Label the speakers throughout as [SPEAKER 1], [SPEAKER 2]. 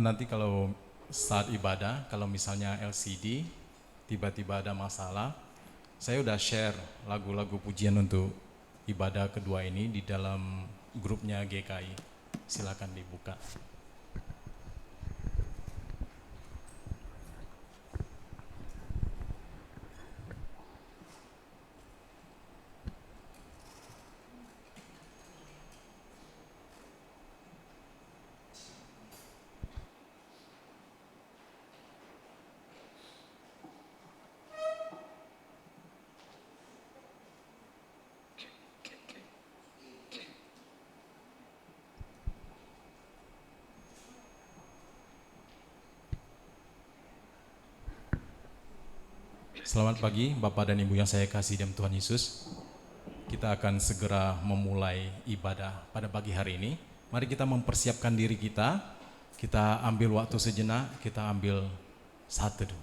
[SPEAKER 1] nanti kalau saat ibadah, kalau misalnya LCD, tiba-tiba ada masalah, saya udah share lagu-lagu pujian untuk ibadah kedua ini di dalam grupnya GKI. Silakan dibuka. Selamat pagi Bapak dan Ibu yang saya kasih dalam Tuhan Yesus. Kita akan segera memulai ibadah pada pagi hari ini. Mari kita mempersiapkan diri kita. Kita ambil waktu sejenak, kita ambil saat teduh.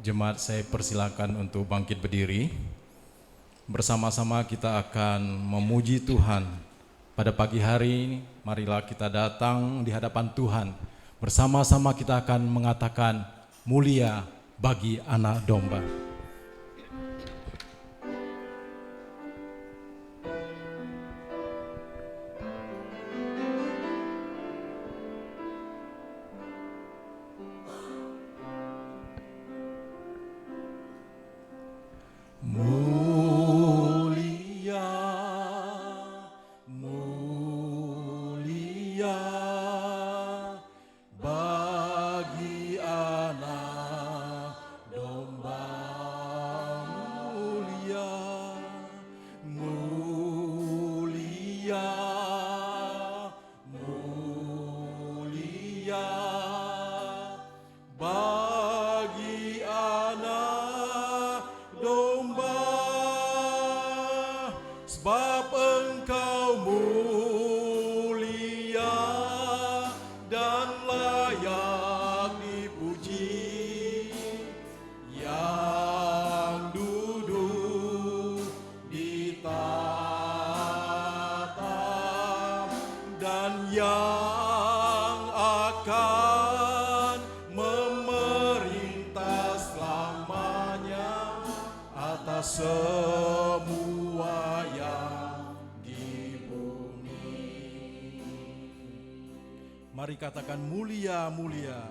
[SPEAKER 1] Jemaat, saya persilakan untuk bangkit berdiri. Bersama-sama kita akan memuji Tuhan. Pada pagi hari ini, marilah kita datang di hadapan Tuhan. Bersama-sama kita akan mengatakan mulia bagi anak domba.
[SPEAKER 2] Semua yang di bumi. Mari katakan mulia, mulia.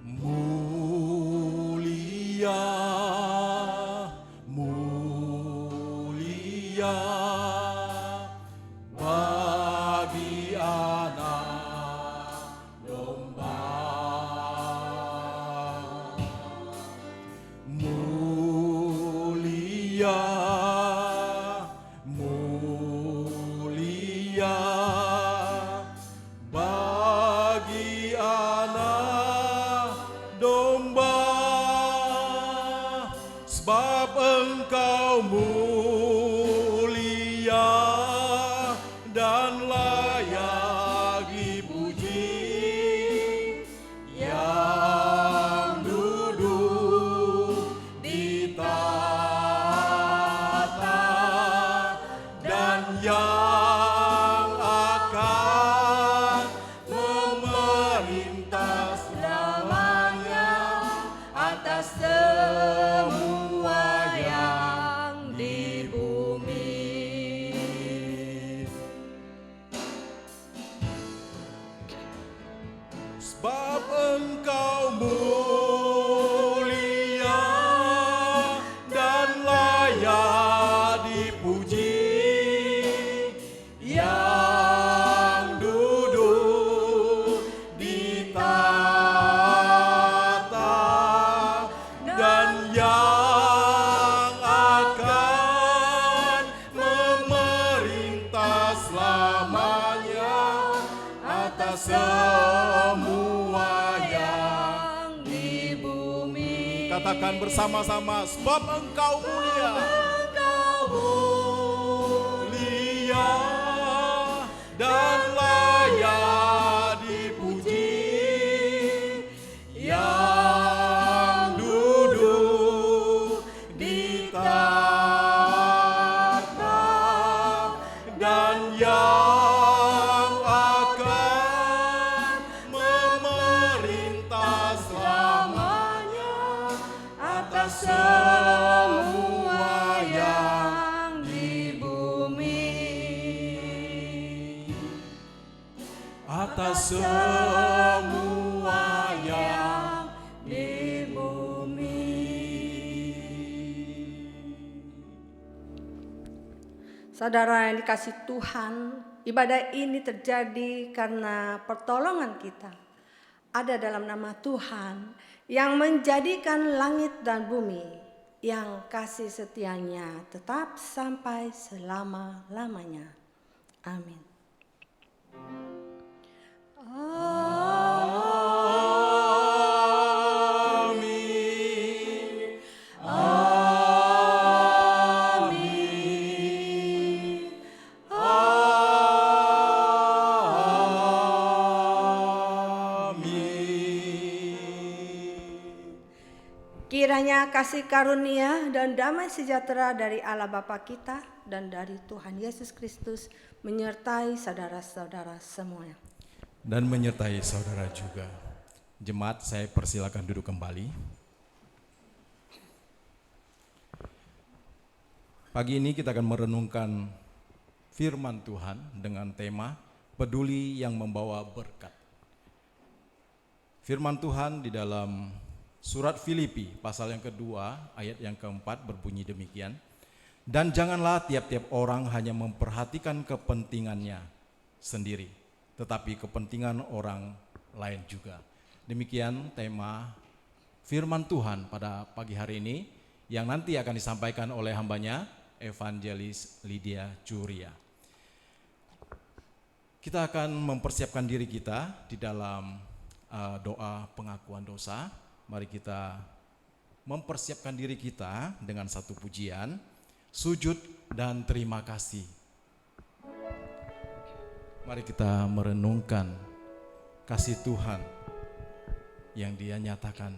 [SPEAKER 2] Mulia, mulia bagi anak domba. Mulia, mulia bagi anak domba, sebab Engkau mulia dan layak dipuji, yang duduk di tahta dan yang akan memerintah selamanya atas semua yang di bumi. Sebab Engkau mulia dan layak dipuji, yang duduk di tahta dan yang akan
[SPEAKER 1] katakan bersama-sama, sebab Engkau mulia.
[SPEAKER 2] Mulia dan layak dipuji, yang duduk di tahta dan yang akan memerintah selamanya atas semua yang di bumi, atas semua yang di bumi.
[SPEAKER 3] Saudara yang dikasih Tuhan, ibadah ini terjadi karena pertolongan kita ada dalam nama Tuhan yang menjadikan langit dan bumi, yang kasih setianya tetap sampai selama-lamanya. Amin. Kiranya kasih karunia dan damai sejahtera dari Allah Bapa kita dan dari Tuhan Yesus Kristus menyertai saudara-saudara semuanya.
[SPEAKER 1] Dan menyertai saudara juga. Jemaat, saya persilakan duduk kembali. Pagi ini kita akan merenungkan firman Tuhan dengan tema peduli yang membawa berkat. Firman Tuhan di dalam Surat Filipi pasal yang kedua ayat yang keempat berbunyi demikian. Dan janganlah tiap-tiap orang hanya memperhatikan kepentingannya sendiri, tetapi kepentingan orang lain juga. Demikian tema firman Tuhan pada pagi hari ini yang nanti akan disampaikan oleh hambanya Evangelis Lydia Curia. Kita akan mempersiapkan diri kita di dalam doa pengakuan dosa. Mari kita mempersiapkan diri kita dengan satu pujian, sujud dan terima kasih. Mari kita merenungkan kasih Tuhan yang Dia nyatakan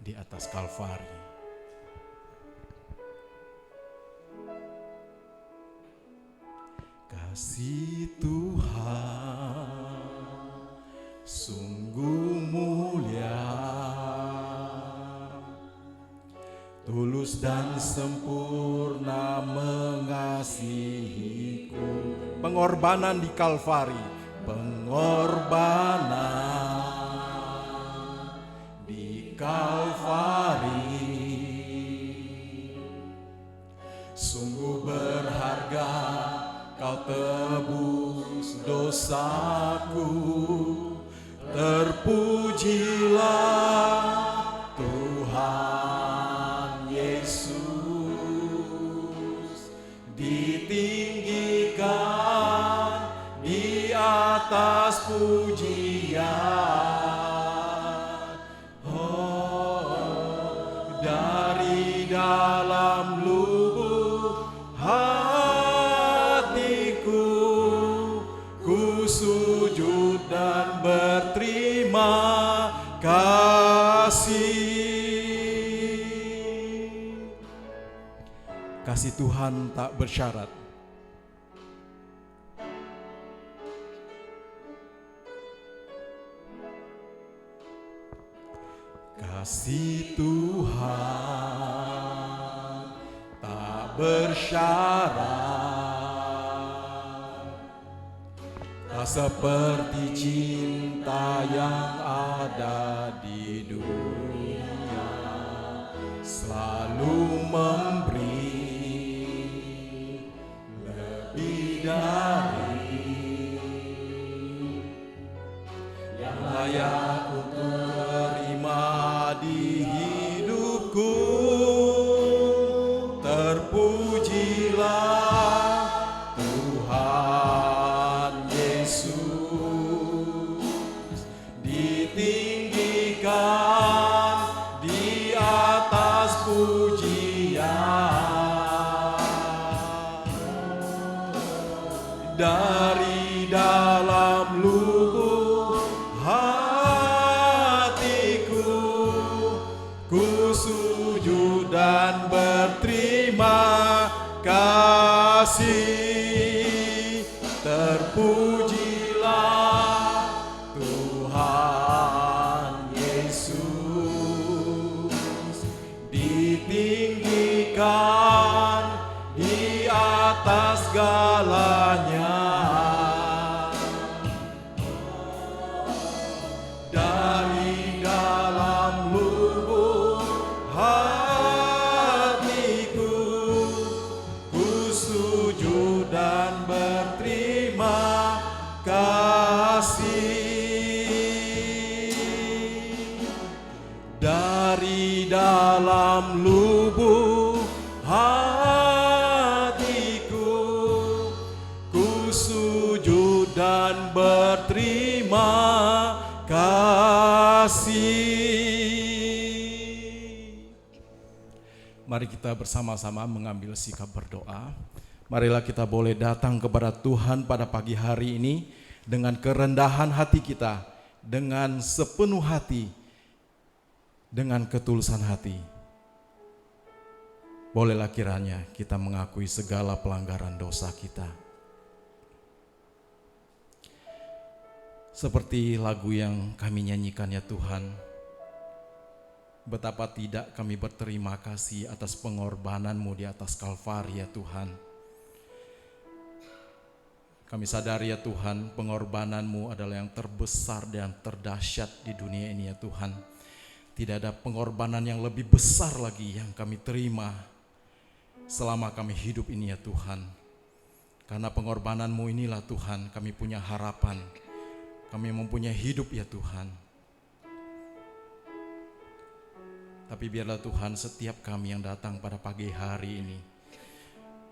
[SPEAKER 1] di atas Kalvari. Kasih Tuhan sungguh mulia, tulus dan sempurna mengasihiku. Pengorbanan di Kalvari, pengorbanan di Kalvari, sungguh berharga, kau tebus dosaku. Terpujilah Tuhan Yesus, ditinggikan di atas pujian. Oh, dari dalam lubuk hatiku, ku sujud dan berterima kasih. Kasih Tuhan tak bersyarat. Kasih Tuhan tak bersyarat, tak seperti cinta yang ada di dunia, selalu memberi lebih dari yang layak untuk terima di hidupku. Terpujilah Tuhan Yesus, ditinggikan di atas kasih, terpujilah Tuhan Yesus, ditinggikan di atas segalanya. Dari dalam lubuk hatiku, ku sujud dan berterima kasih. Dari dalam lubuk hatiku, ku sujud dan berterima kasih. Mari kita bersama-sama mengambil sikap berdoa. Marilah kita boleh datang kepada Tuhan pada pagi hari ini dengan kerendahan hati kita, dengan sepenuh hati, dengan ketulusan hati. Bolehlah kiranya kita mengakui segala pelanggaran dosa kita. Seperti lagu yang kami nyanyikan ya Tuhan, betapa tidak kami berterima kasih atas pengorbanan-Mu di atas Kalvari ya Tuhan. Kami sadari ya Tuhan, pengorbanan-Mu adalah yang terbesar dan terdahsyat di dunia ini ya Tuhan. Tidak ada pengorbanan yang lebih besar lagi yang kami terima selama kami hidup ini ya Tuhan. Karena pengorbanan-Mu inilah Tuhan, kami punya harapan, kami mempunyai hidup ya Tuhan. Tapi biarlah Tuhan, setiap kami yang datang pada pagi hari ini,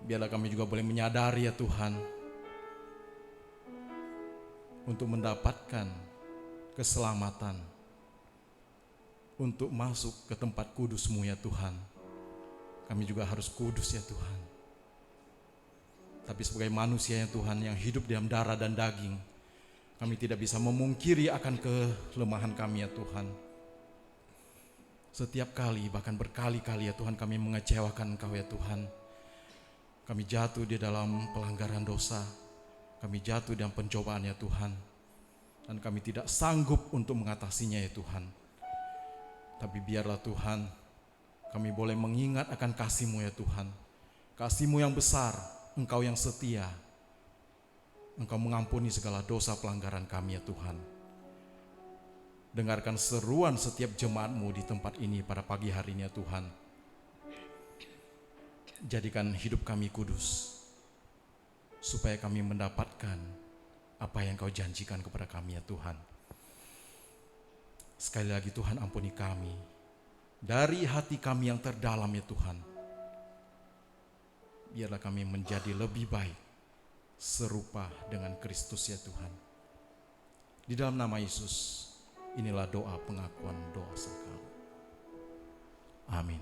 [SPEAKER 1] biarlah kami juga boleh menyadari ya Tuhan, untuk mendapatkan keselamatan, untuk masuk ke tempat kudus-Mu ya Tuhan, kami juga harus kudus ya Tuhan. Tapi sebagai manusia ya Tuhan yang hidup dalam darah dan daging, kami tidak bisa memungkiri akan kelemahan kami ya Tuhan. Setiap kali, bahkan berkali-kali ya Tuhan, kami mengecewakan Engkau ya Tuhan. Kami jatuh di dalam pelanggaran dosa, kami jatuh dalam pencobaan ya Tuhan, dan kami tidak sanggup untuk mengatasinya ya Tuhan. Tapi biarlah Tuhan, kami boleh mengingat akan kasih-Mu ya Tuhan. Kasih-Mu yang besar, Engkau yang setia. Engkau mengampuni segala dosa pelanggaran kami ya Tuhan. Dengarkan seruan setiap jemaat-Mu di tempat ini pada pagi hari ini ya Tuhan. Jadikan hidup kami kudus, supaya kami mendapatkan apa yang Kau janjikan kepada kami ya Tuhan. Sekali lagi Tuhan, ampuni kami dari hati kami yang terdalam ya Tuhan. Biarlah kami menjadi lebih baik, serupa dengan Kristus ya Tuhan. Di dalam nama Yesus, inilah doa pengakuan dosa kami. Amin.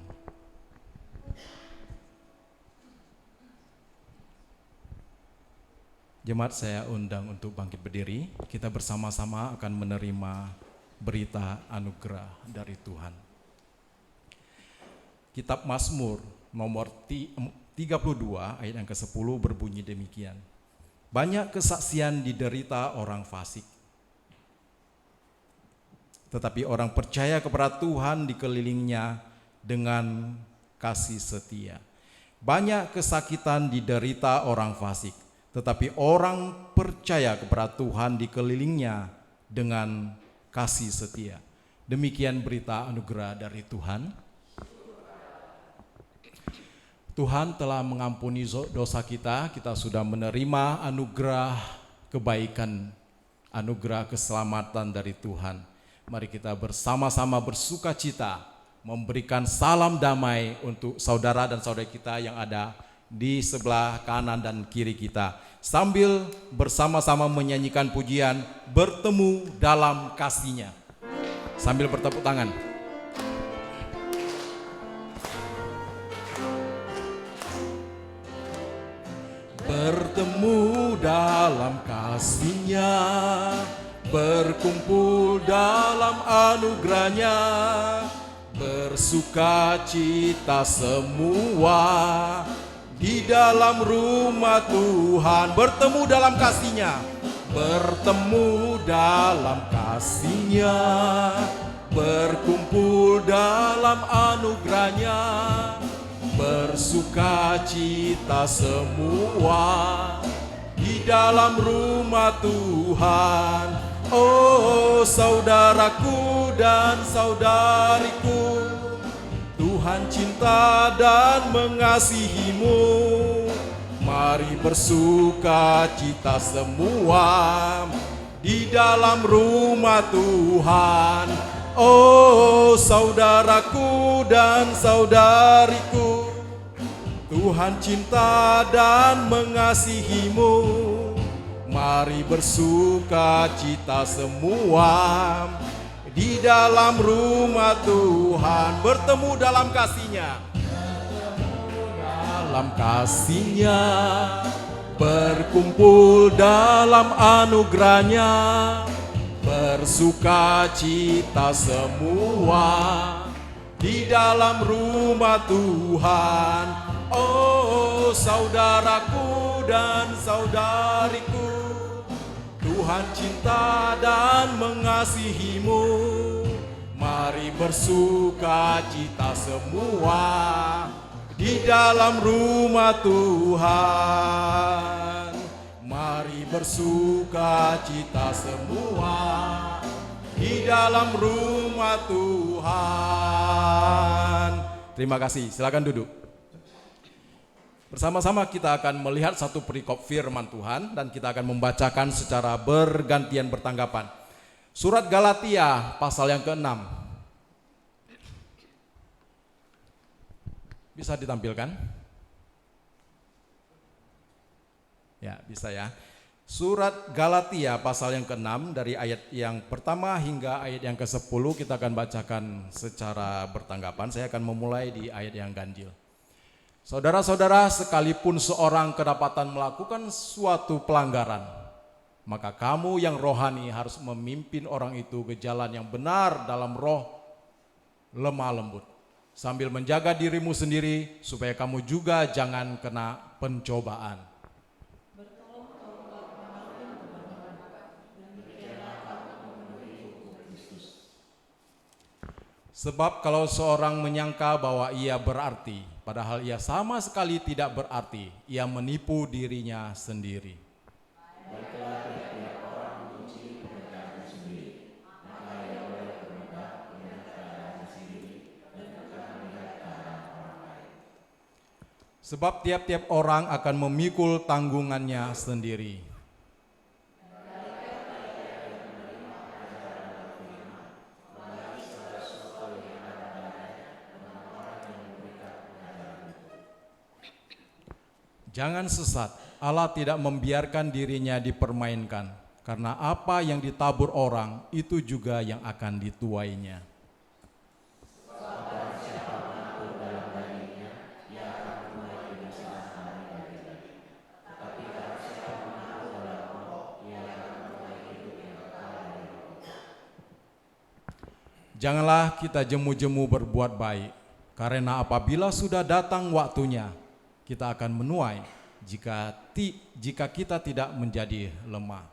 [SPEAKER 1] Jemaat, saya undang untuk bangkit berdiri. Kita bersama-sama akan menerima berita anugerah dari Tuhan. Kitab Mazmur nomor 32 ayat yang ke-10 berbunyi demikian. Banyak kesaksian diderita orang fasik, tetapi orang percaya kepada Tuhan dikelilingnya dengan kasih setia. Banyak kesakitan diderita orang fasik, tetapi orang percaya kepada Tuhan dikelilingnya dengan kasih setia. Demikian berita anugerah dari Tuhan. Tuhan telah mengampuni dosa kita, kita sudah menerima anugerah kebaikan, anugerah keselamatan dari Tuhan. Mari kita bersama-sama bersuka cita, memberikan salam damai untuk saudara dan saudari kita yang ada di sebelah kanan dan kiri kita, sambil bersama-sama menyanyikan pujian bertemu dalam kasih-Nya. Sambil bertepuk tangan. Bertemu dalam kasih-Nya, berkumpul dalam anugerah-Nya, bersuka cita semua di dalam rumah Tuhan, bertemu dalam kasih-Nya, bertemu dalam kasih-Nya, berkumpul dalam anugerah-Nya, bersuka cita semua di dalam rumah Tuhan. Oh saudaraku dan saudariku, Tuhan cinta dan mengasihimu. Mari bersuka cita semua di dalam rumah Tuhan. Oh saudaraku dan saudariku, Tuhan cinta dan mengasihimu. Mari bersuka cita semua di dalam rumah Tuhan, bertemu dalam kasih-Nya, dalam kasih-Nya, berkumpul dalam anugerah-Nya, bersuka cita semua di dalam rumah Tuhan. Oh saudaraku dan saudariku, Tuhan cinta dan mengasihimu. Mari bersuka cita semua di dalam rumah Tuhan. Mari bersuka cita semua di dalam rumah Tuhan. Terima kasih, silakan duduk. Bersama-sama kita akan melihat satu perikop firman Tuhan dan kita akan membacakan secara bergantian bertanggapan. Surat Galatia pasal yang ke-6. Bisa ditampilkan? Ya, bisa ya. Surat Galatia pasal yang ke-6 dari ayat yang pertama hingga ayat yang ke-10 kita akan bacakan secara bertanggapan. Saya akan memulai di ayat yang ganjil. Saudara-saudara, sekalipun seorang kedapatan melakukan suatu pelanggaran, maka kamu yang rohani harus memimpin orang itu ke jalan yang benar dalam roh lemah lembut, sambil menjaga dirimu sendiri supaya kamu juga jangan kena pencobaan. Sebab kalau seorang menyangka bahwa ia berarti, padahal ia sama sekali tidak berarti, ia menipu dirinya sendiri. Sebab tiap-tiap orang akan memikul tanggungannya sendiri. Jangan sesat, Allah tidak membiarkan dirinya dipermainkan, karena apa yang ditabur orang, itu juga yang akan dituainya. Janganlah kita jemu-jemu berbuat baik, karena apabila sudah datang waktunya, kita akan menuai jika kita tidak menjadi lemah.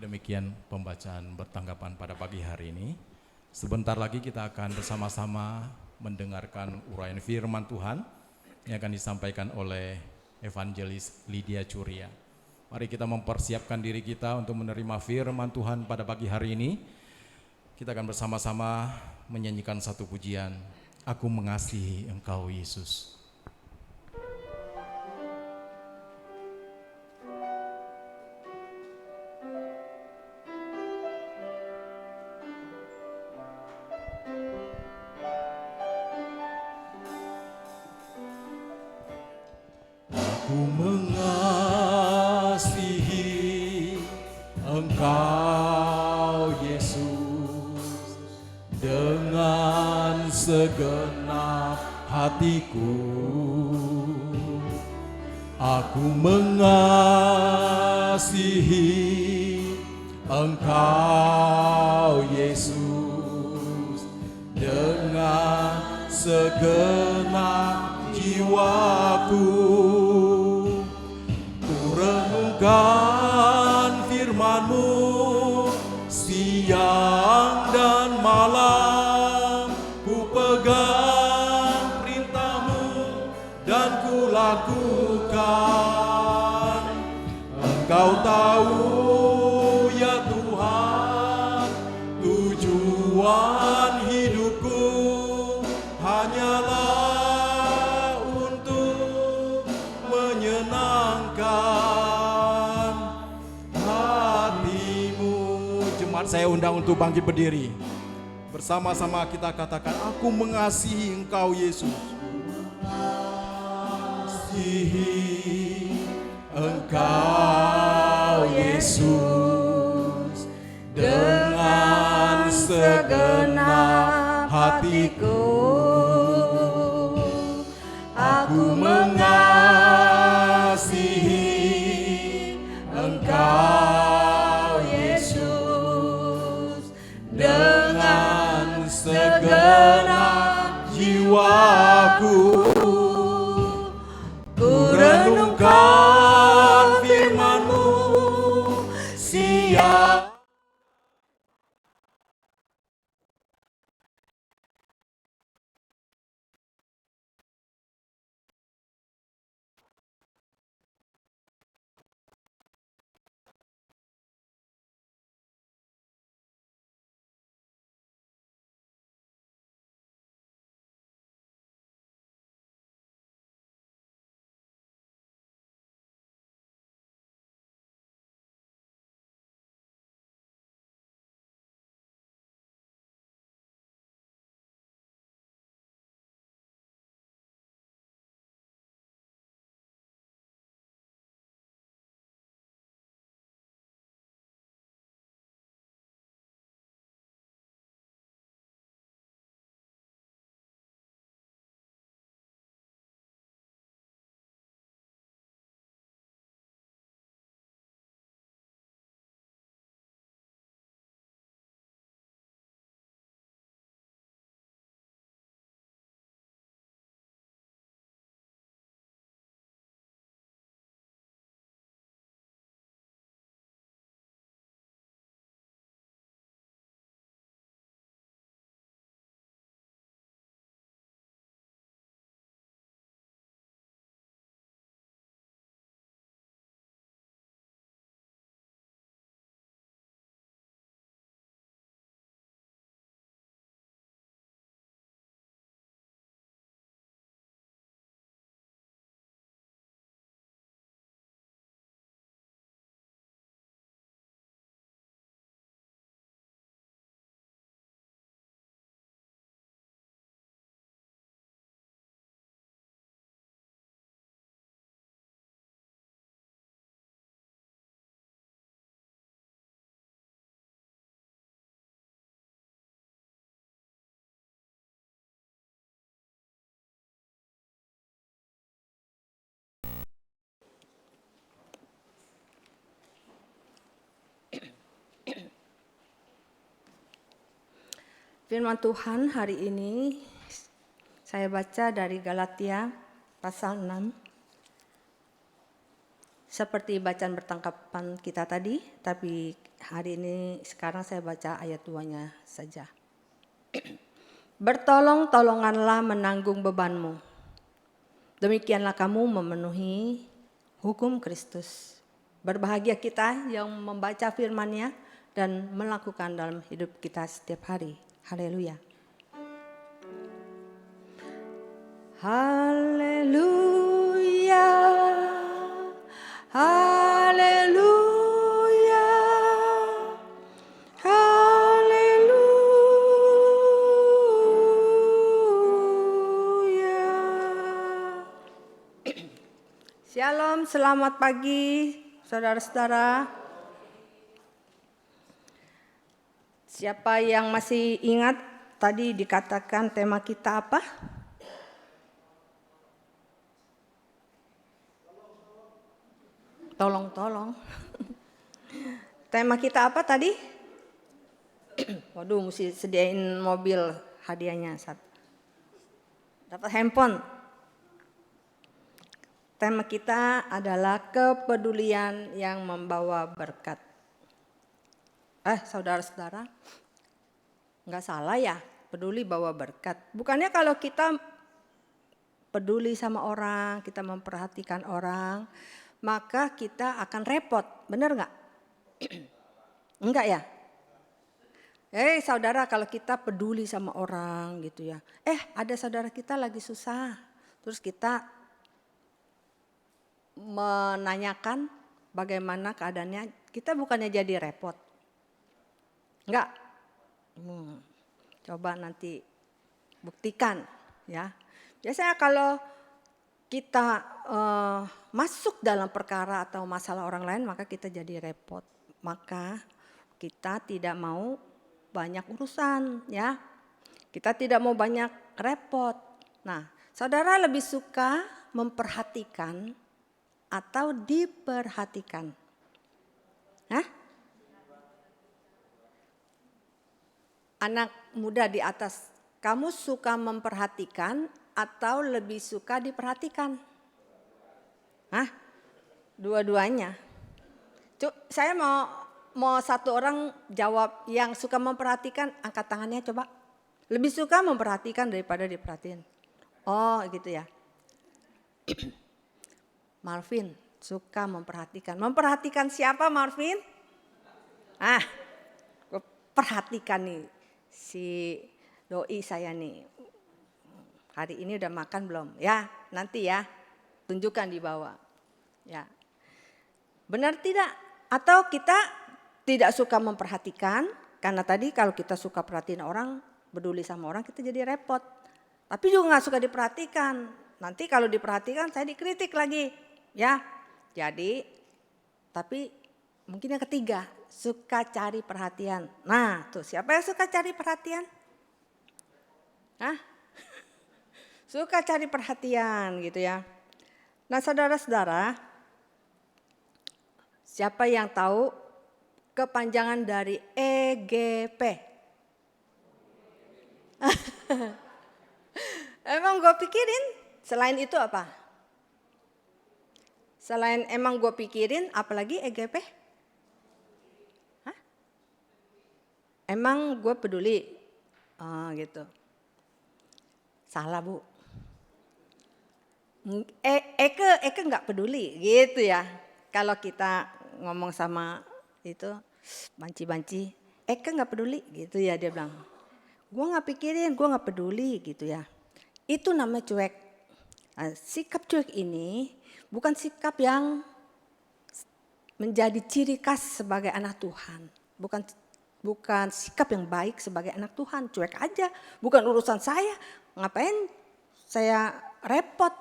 [SPEAKER 1] Demikian pembacaan bertanggapan pada pagi hari ini. Sebentar lagi kita akan bersama-sama mendengarkan uraian firman Tuhan yang akan disampaikan oleh Evangelis Lydia Curia. Mari kita mempersiapkan diri kita untuk menerima firman Tuhan pada pagi hari ini. Kita akan bersama-sama menyanyikan satu pujian, Aku Mengasihi Engkau Yesus. Aku mengasihi Engkau Yesus dengan segenap hatiku. Aku mengasihi mengasihi Engkau Yesus dengan segenap jiwaku. Ku renungkan firman-Mu siang dan malam, ku pegang perintah-Mu dan ku lakukan. Engkau tahu ya Tuhan, tujuan hidupku hanyalah untuk menyenangkan hati-Mu. Jemaat, saya undang untuk bangkit berdiri. Bersama-sama kita katakan, aku mengasihi Engkau Yesus. Mengasihi Engkau Yesus dengan segenap hatiku. Aku mengasihi Engkau Yesus dengan segenap jiwaku. Ku renungkan firman-Mu siang.
[SPEAKER 3] Firman Tuhan hari ini saya baca dari Galatia pasal 6. Seperti bacaan bertangkapan kita tadi, tapi hari ini sekarang saya baca ayat 2-nya saja. Bertolong-tolonganlah menanggung bebanmu. Demikianlah kamu memenuhi hukum Kristus. Berbahagia kita yang membaca firman-Nya dan melakukan dalam hidup kita setiap hari. Haleluya. Haleluya. Haleluya. Haleluya. Shalom, selamat pagi saudara-saudara. Siapa yang masih ingat tadi dikatakan tema kita apa? Tolong. Tema kita apa tadi? Waduh, mesti sediain mobil hadiahnya. Dapat handphone. Tema kita adalah kepedulian yang membawa berkat. Saudara-saudara, nggak salah ya, peduli bawa berkat. Bukannya kalau kita peduli sama orang, kita memperhatikan orang, maka kita akan repot, benar nggak? Enggak ya? Saudara, kalau kita peduli sama orang gitu ya, ada saudara kita lagi susah, terus kita menanyakan bagaimana keadaannya, kita bukannya jadi repot. Enggak. Coba nanti buktikan ya. Biasanya kalau kita masuk dalam perkara atau masalah orang lain, maka kita jadi repot. Maka kita tidak mau banyak urusan ya. Kita tidak mau banyak repot. Nah, saudara lebih suka memperhatikan atau diperhatikan? Hah? Anak muda di atas, kamu suka memperhatikan atau lebih suka diperhatikan? Hah? Dua-duanya. Saya mau satu orang jawab yang suka memperhatikan, angkat tangannya coba. Lebih suka memperhatikan daripada diperhatiin. Oh gitu ya. Marvin suka memperhatikan. Memperhatikan siapa Marvin? Gue perhatikan nih si doi saya nih. Hari ini udah makan belum? Ya, nanti ya. Tunjukkan di bawah. Ya. Benar tidak? Atau kita tidak suka memperhatikan, karena tadi kalau kita suka perhatiin orang, peduli sama orang, kita jadi repot. Tapi juga gak suka diperhatikan. Nanti kalau diperhatikan saya dikritik lagi. Ya, jadi tapi mungkin yang ketiga, suka cari perhatian. Nah tuh, siapa yang suka cari perhatian? Suka cari perhatian gitu ya. Nah saudara-saudara, siapa yang tahu kepanjangan dari EGP? Emang gue pikirin, selain itu apa? Selain emang gue pikirin, apalagi EGP? Emang gue peduli? Gitu. Salah Bu. Eke gak peduli gitu ya. Kalau kita ngomong sama itu banci-banci, Eke gak peduli gitu ya, dia bilang. Gue gak pikirin, gue gak peduli gitu ya. Itu namanya cuek. Nah, sikap cuek ini bukan sikap yang menjadi ciri khas sebagai anak Tuhan. Bukan sikap yang baik sebagai anak Tuhan. Cuek aja, bukan urusan saya. Ngapain saya repot,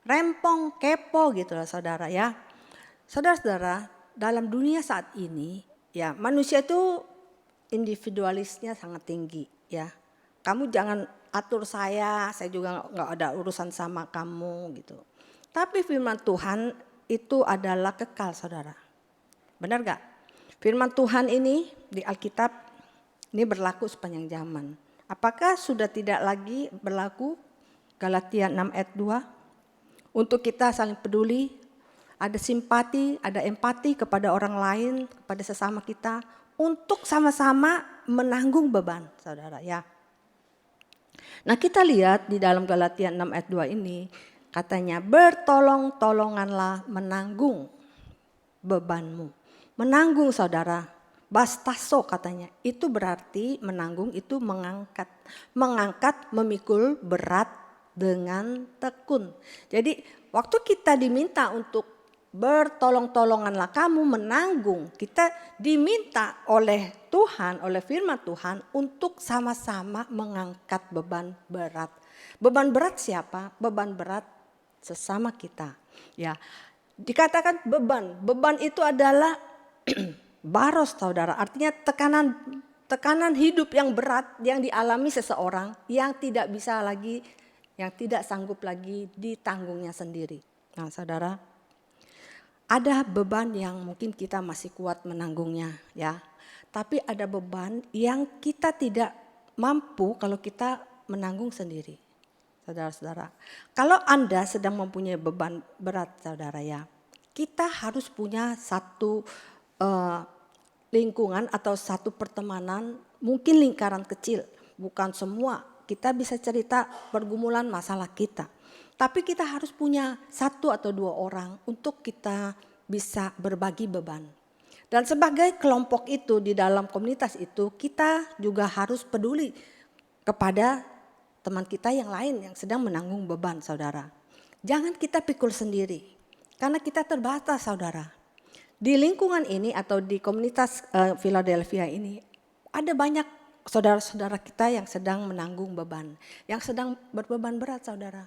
[SPEAKER 3] rempong, kepo gitu lah saudara ya. Saudara-saudara, dalam dunia saat ini ya manusia itu individualisnya sangat tinggi ya. Kamu jangan atur saya juga gak ada urusan sama kamu gitu. Tapi firman Tuhan itu adalah kekal saudara. Benar gak? Firman Tuhan ini di Alkitab ini berlaku sepanjang zaman. Apakah sudah tidak lagi berlaku Galatia 6 ayat 2? Untuk kita saling peduli, ada simpati, ada empati kepada orang lain, kepada sesama kita. Untuk sama-sama menanggung beban saudara ya. Nah kita lihat di dalam Galatia 6 ayat 2 ini. Katanya bertolong-tolonganlah menanggung bebanmu. Menanggung saudara, bastaso katanya. Itu berarti menanggung itu mengangkat. Mengangkat, memikul berat dengan tekun. Jadi waktu kita diminta untuk bertolong-tolonganlah kamu menanggung. Kita diminta oleh Tuhan, oleh firman Tuhan untuk sama-sama mengangkat beban berat. Beban berat siapa? Beban berat sesama kita. Ya, dikatakan beban itu adalah baros saudara. Artinya tekanan hidup yang berat yang dialami seseorang yang tidak bisa lagi, yang tidak sanggup lagi ditanggungnya sendiri. Nah, saudara, ada beban yang mungkin kita masih kuat menanggungnya ya. Tapi ada beban yang kita tidak mampu kalau kita menanggung sendiri. Saudara-saudara, kalau Anda sedang mempunyai beban berat saudara ya, kita harus punya satu lingkungan atau satu pertemanan, mungkin lingkaran kecil, bukan semua. Kita bisa cerita pergumulan masalah kita. Tapi kita harus punya 1 atau 2 orang untuk kita bisa berbagi beban. Dan sebagai kelompok itu di dalam komunitas itu, kita juga harus peduli kepada teman kita yang lain yang sedang menanggung beban saudara. Jangan kita pikul sendiri, karena kita terbatas saudara. Di lingkungan ini atau di komunitas Philadelphia ini ada banyak saudara-saudara kita yang sedang menanggung beban, yang sedang berbeban berat saudara.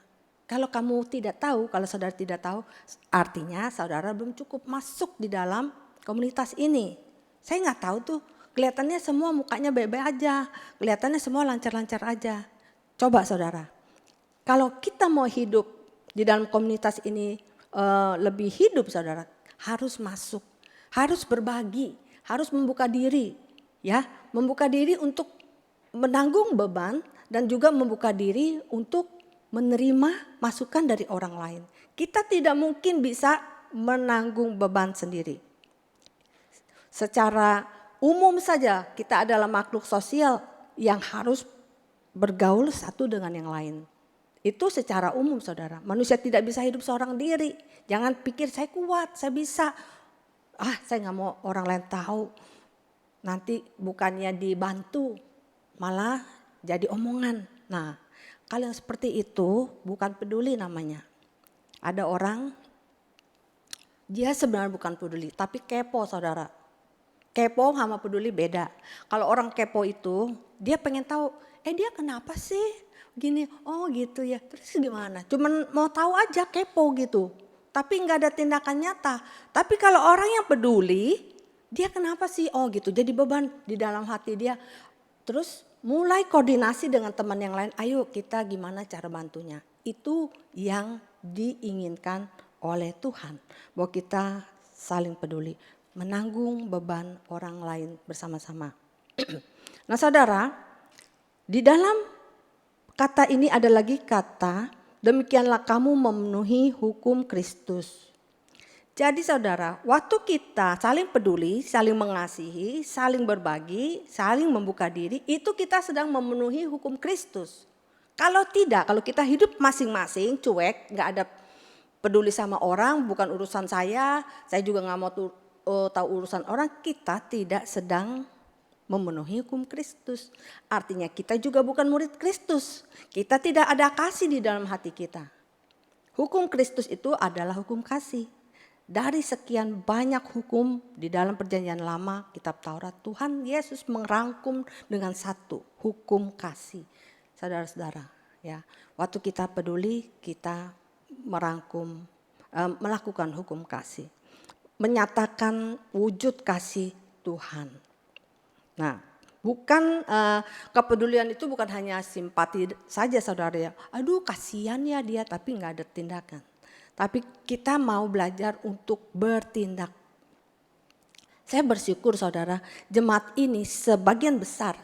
[SPEAKER 3] Kalau kamu tidak tahu, kalau saudara tidak tahu, artinya saudara belum cukup masuk di dalam komunitas ini. Saya nggak tahu tuh, kelihatannya semua mukanya baik-baik aja, kelihatannya semua lancar-lancar aja. Coba saudara, kalau kita mau hidup di dalam komunitas ini lebih hidup saudara, harus masuk, harus berbagi, harus membuka diri, ya, membuka diri untuk menanggung beban dan juga membuka diri untuk menerima masukan dari orang lain. Kita tidak mungkin bisa menanggung beban sendiri. Secara umum saja kita adalah makhluk sosial yang harus bergaul satu dengan yang lain. Itu secara umum saudara. Manusia tidak bisa hidup seorang diri. Jangan pikir saya kuat, saya bisa. Saya gak mau orang lain tahu. Nanti bukannya dibantu, malah jadi omongan. Nah, kalau yang seperti itu bukan peduli namanya. Ada orang, dia sebenarnya bukan peduli, tapi kepo saudara. Kepo sama peduli beda. Kalau orang kepo itu, dia pengen tahu, dia kenapa sih gini, oh gitu ya, terus gimana? Cuman mau tahu aja, kepo gitu. Tapi nggak ada tindakan nyata. Tapi kalau orang yang peduli, dia kenapa sih, oh gitu, jadi beban di dalam hati dia. Terus mulai koordinasi dengan teman yang lain, ayo kita gimana cara bantunya. Itu yang diinginkan oleh Tuhan, bahwa kita saling peduli, menanggung beban orang lain bersama-sama. Nah saudara, di dalam kata ini ada lagi kata, demikianlah kamu memenuhi hukum Kristus. Jadi saudara, waktu kita saling peduli, saling mengasihi, saling berbagi, saling membuka diri, itu kita sedang memenuhi hukum Kristus. Kalau tidak, kalau kita hidup masing-masing, cuek, gak ada peduli sama orang, bukan urusan saya juga gak mau tahu urusan orang, kita tidak sedang memenuhi hukum Kristus. Artinya kita juga bukan murid Kristus. Kita tidak ada kasih di dalam hati kita. Hukum Kristus itu adalah hukum kasih. Dari sekian banyak hukum di dalam perjanjian lama, kitab Taurat, Tuhan Yesus merangkum dengan satu, hukum kasih. Saudara-saudara, ya, waktu kita peduli, kita merangkum, melakukan hukum kasih. Menyatakan wujud kasih Tuhan. Nah, bukan kepedulian itu bukan hanya simpati saja saudara ya. Aduh kasihan ya dia, tapi nggak ada tindakan. Tapi kita mau belajar untuk bertindak. Saya bersyukur saudara, jemaat ini sebagian besar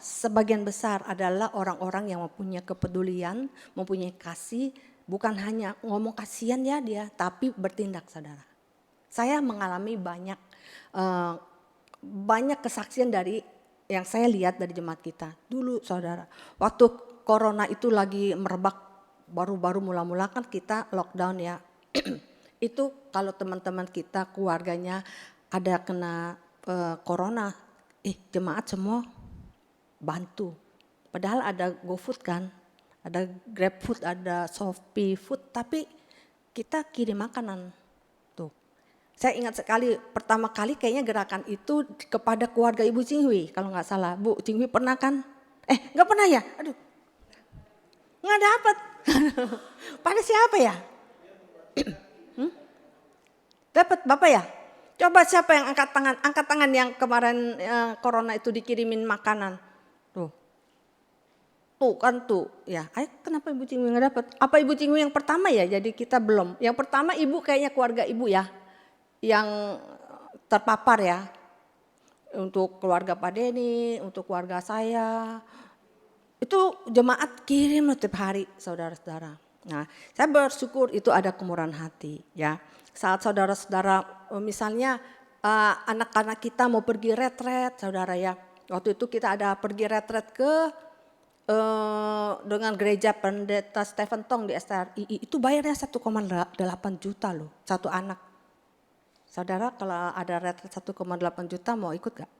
[SPEAKER 3] adalah orang-orang yang mempunyai kepedulian, mempunyai kasih. Bukan hanya ngomong kasihan ya dia, tapi bertindak saudara. Saya mengalami banyak kesaksian dari yang saya lihat dari jemaat kita. Dulu saudara, waktu corona itu lagi merebak, baru-baru mula-mula kan kita lockdown ya. Itu kalau teman-teman kita, keluarganya ada kena corona, jemaat semua bantu. Padahal ada GoFood kan, ada GrabFood, ada Shopee Food, tapi kita kirim makanan. Tuh. Saya ingat sekali pertama kali kayaknya gerakan itu kepada keluarga Ibu Cinghui kalau nggak salah. Bu Cinghui pernah kan? Nggak pernah ya? Aduh, nggak dapat. Pada siapa ya? Dapat Bapak ya? Coba siapa yang angkat tangan? Angkat tangan yang kemarin corona itu dikirimin makanan. Tuh kan tuh ya. Kenapa Ibu Cinghui nggak dapat? Apa Ibu Cinghui yang pertama ya? Jadi kita belum. Yang pertama Ibu kayaknya keluarga Ibu ya. yang terpapar ya. Untuk keluarga Pak Denny, untuk keluarga saya. Itu jemaat kirim setiap hari saudara-saudara. Nah, saya bersyukur itu ada kemurahan hati ya. Saat saudara-saudara misalnya anak-anak kita mau pergi retret saudara ya. Waktu itu kita ada pergi retret ke dengan gereja Pendeta Stephen Tong di STRI. Itu bayarnya 1,8 juta loh satu anak. Saudara kalau ada retret 1,8 juta mau ikut gak?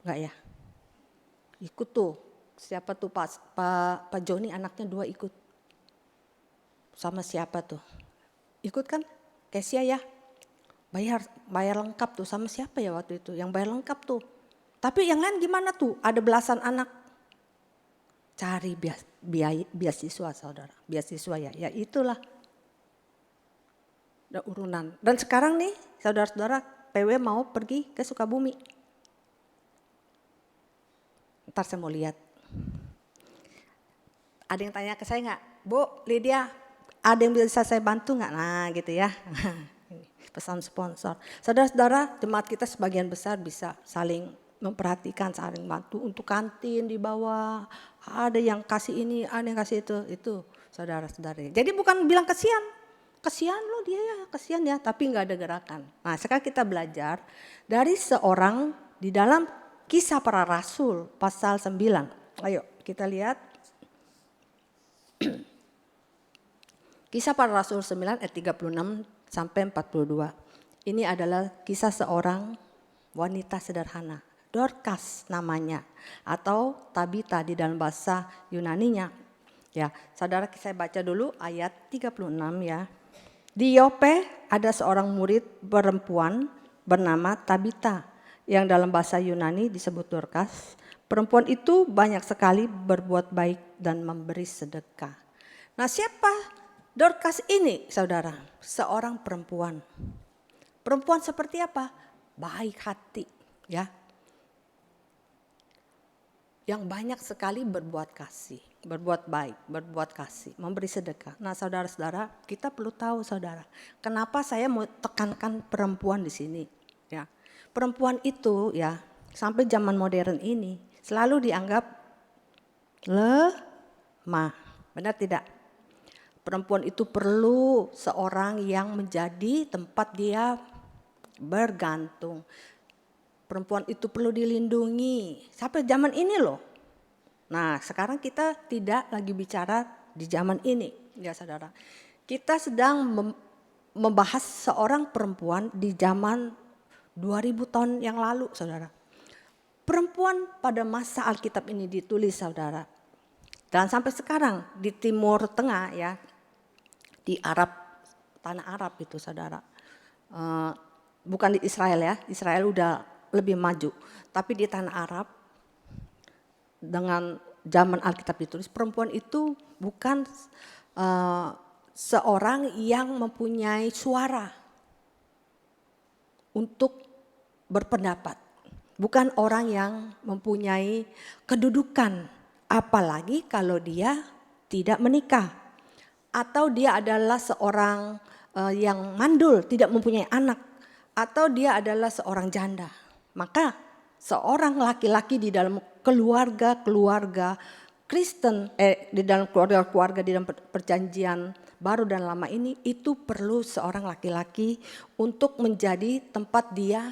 [SPEAKER 3] Enggak ya? Ikut tuh. Siapa tuh Pak Joni anaknya 2 ikut. Sama siapa tuh? Ikut kan? Kesia ya? Bayar lengkap tuh sama siapa ya waktu itu? Yang bayar lengkap tuh. Tapi yang lain gimana tuh? Ada belasan anak. Cari beasiswa saudara. Beasiswa ya. Ya itulah. Ada urunan. Dan sekarang nih saudara-saudara PW mau pergi ke Sukabumi. Ntar saya mau lihat. Ada yang tanya ke saya nggak? Bu Lydia ada yang bisa saya bantu nggak? Nah gitu ya. Pesan sponsor. Saudara-saudara jemaat kita sebagian besar bisa saling memperhatikan, saling bantu untuk kantin di bawah. Ada yang kasih ini, ada yang kasih itu saudara-saudara. Jadi bukan bilang kasihan loh dia ya, kasihan ya, tapi nggak ada gerakan. Nah sekarang kita belajar dari seorang di dalam Kisah Para Rasul pasal 9. Ayo kita lihat. Kisah Para Rasul 9 ayat 36 sampai 42. Ini adalah kisah seorang wanita sederhana. Dorcas namanya atau Tabita di dalam bahasa Yunaninya. Ya, saudara saya baca dulu ayat 36 ya. Di Yope ada seorang murid perempuan bernama Tabita yang dalam bahasa Yunani disebut Dorcas. Perempuan itu banyak sekali berbuat baik dan memberi sedekah. Nah siapa Dorcas ini saudara? Seorang perempuan. Perempuan seperti apa? Baik hati ya. Yang banyak sekali berbuat kasih, berbuat baik, berbuat kasih, memberi sedekah. Nah saudara-saudara kita perlu tahu saudara. Kenapa saya mau tekankan perempuan di sini ya. Perempuan itu ya sampai zaman modern ini selalu dianggap lemah. Benar tidak? Perempuan itu perlu seorang yang menjadi tempat dia bergantung. Perempuan itu perlu dilindungi. Sampai zaman ini loh. Nah sekarang kita tidak lagi bicara di zaman ini ya saudara. Kita sedang membahas seorang perempuan di zaman 2000 tahun yang lalu saudara. Perempuan pada masa Alkitab ini ditulis saudara. Dan sampai sekarang di Timur Tengah ya. Di Arab, tanah Arab itu saudara. Bukan di Israel ya, Israel udah lebih maju. Tapi di tanah Arab dengan zaman Alkitab ditulis perempuan itu bukan seorang yang mempunyai suara untuk berpendapat. Bukan orang yang mempunyai kedudukan, apalagi kalau dia tidak menikah. Atau dia adalah seorang yang mandul, tidak mempunyai anak. Atau dia adalah seorang janda. Maka seorang laki-laki di dalam keluarga Kristen, di dalam keluarga di dalam perjanjian baru dan lama ini, itu perlu seorang laki-laki untuk menjadi tempat dia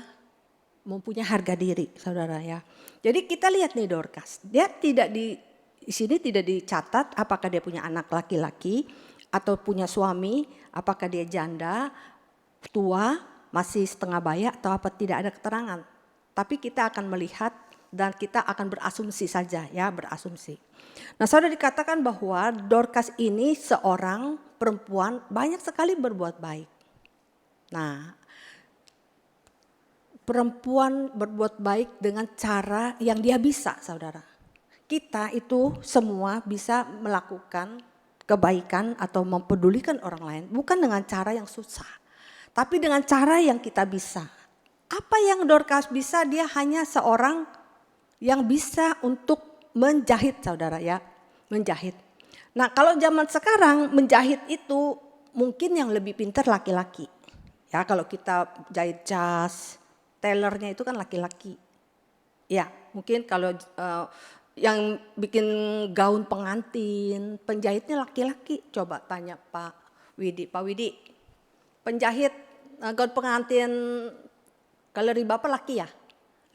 [SPEAKER 3] mempunyai harga diri, saudara ya. Jadi kita lihat nih Dorcas, dia tidak di sini tidak dicatat apakah dia punya anak laki-laki atau punya suami, apakah dia janda, tua, masih setengah baya atau apa, tidak ada keterangan. Tapi kita akan melihat dan kita akan berasumsi saja ya, berasumsi. Nah saudara dikatakan bahwa Dorcas ini seorang perempuan banyak sekali berbuat baik. Nah perempuan berbuat baik dengan cara yang dia bisa saudara. Kita itu semua bisa melakukan kebaikan atau mempedulikan orang lain bukan dengan cara yang susah. Tapi dengan cara yang kita bisa. Apa yang Dorcas bisa? Dia hanya seorang yang bisa untuk menjahit saudara ya. Menjahit. Nah kalau zaman sekarang menjahit itu mungkin yang lebih pintar laki-laki. Ya kalau kita jahit jas, tailornya itu kan laki-laki. Ya mungkin kalau yang bikin gaun pengantin, penjahitnya laki-laki. Coba tanya Pak Widi. Pak Widi, penjahit gaun pengantin galeri Bapak laki ya?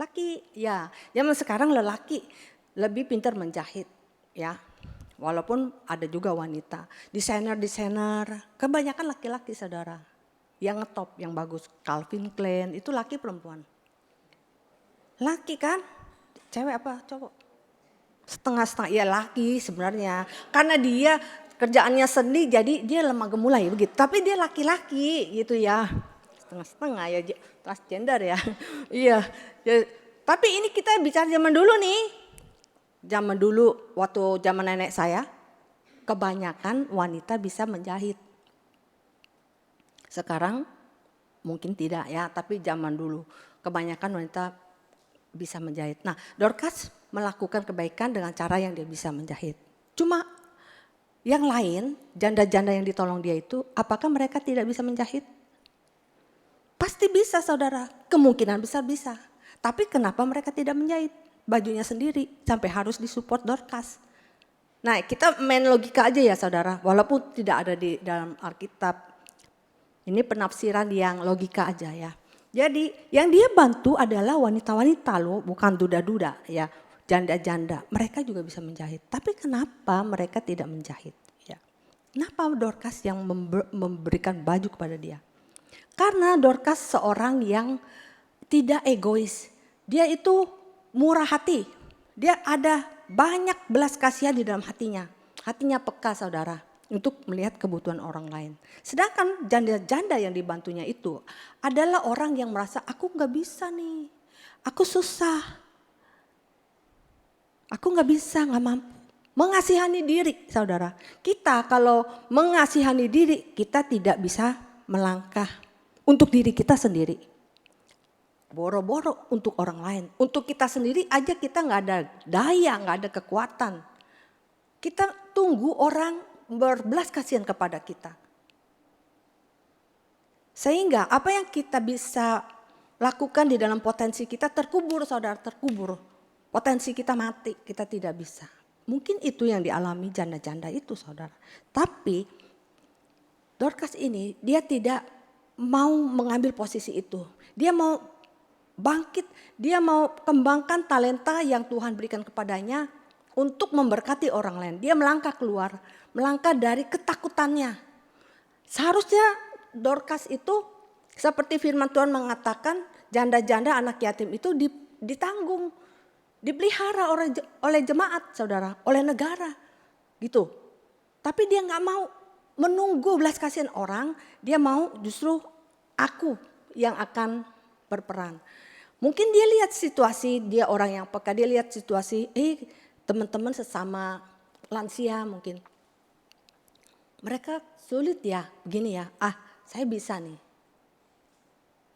[SPEAKER 3] Laki, ya. Zaman sekarang lelaki lebih pintar menjahit, ya. Walaupun ada juga wanita. Desainer, kebanyakan laki-laki saudara. Yang ngetop, yang bagus. Calvin Klein, itu laki perempuan? Laki kan? Cewek apa cowok? Setengah-setengah, ya laki sebenarnya. Karena dia kerjaannya seni jadi dia lemah gemulai begitu. Tapi dia laki-laki gitu ya. Setengah-setengah ya, transgender ya. Iya. Ya. Tapi ini kita bicara zaman dulu nih. Zaman dulu waktu zaman nenek saya, kebanyakan wanita bisa menjahit. Sekarang mungkin tidak ya, tapi zaman dulu kebanyakan wanita bisa menjahit. Nah, Dorcas melakukan kebaikan dengan cara yang dia bisa menjahit. Cuma yang lain, janda-janda yang ditolong dia itu, apakah mereka tidak bisa menjahit? Pasti bisa saudara, kemungkinan besar bisa. Tapi kenapa mereka tidak menjahit bajunya sendiri sampai harus disupport Dorcas? Nah kita main logika aja ya saudara, walaupun tidak ada di dalam Alkitab. Ini penafsiran yang logika aja ya. Jadi yang dia bantu adalah wanita-wanita loh, bukan duda-duda ya, janda-janda. Mereka juga bisa menjahit. Tapi kenapa mereka tidak menjahit? Ya. Kenapa Dorcas yang memberikan baju kepada dia? Karena Dorcas seorang yang tidak egois. Dia itu murah hati. Dia ada banyak belas kasihan di dalam hatinya. Hatinya peka saudara untuk melihat kebutuhan orang lain. Sedangkan janda-janda yang dibantunya itu adalah orang yang merasa aku gak bisa nih. Aku susah. Aku gak bisa, gak mampu. Mengasihani diri saudara. Kita kalau mengasihani diri kita tidak bisa melangkah untuk diri kita sendiri. Boro-boro untuk orang lain. Untuk kita sendiri aja kita gak ada daya, gak ada kekuatan. Kita tunggu orang berbelas kasihan kepada kita. Sehingga apa yang kita bisa lakukan di dalam potensi kita terkubur saudara, terkubur. Potensi kita mati, kita tidak bisa. Mungkin itu yang dialami janda-janda itu saudara. Tapi Dorcas ini dia tidak mau mengambil posisi itu. Dia mau bangkit, dia mau kembangkan talenta yang Tuhan berikan kepadanya untuk memberkati orang lain. Dia melangkah keluar, melangkah dari ketakutannya. Seharusnya Dorcas itu seperti firman Tuhan mengatakan janda-janda anak yatim itu ditanggung, dipelihara oleh jemaat saudara, oleh negara gitu. Tapi dia gak mau menunggu belas kasihan orang, dia mau justru aku yang akan berperan. Mungkin dia lihat situasi, dia orang yang peka, dia lihat situasi, teman-teman sesama lansia mungkin. Mereka sulit ya, begini ya, saya bisa nih.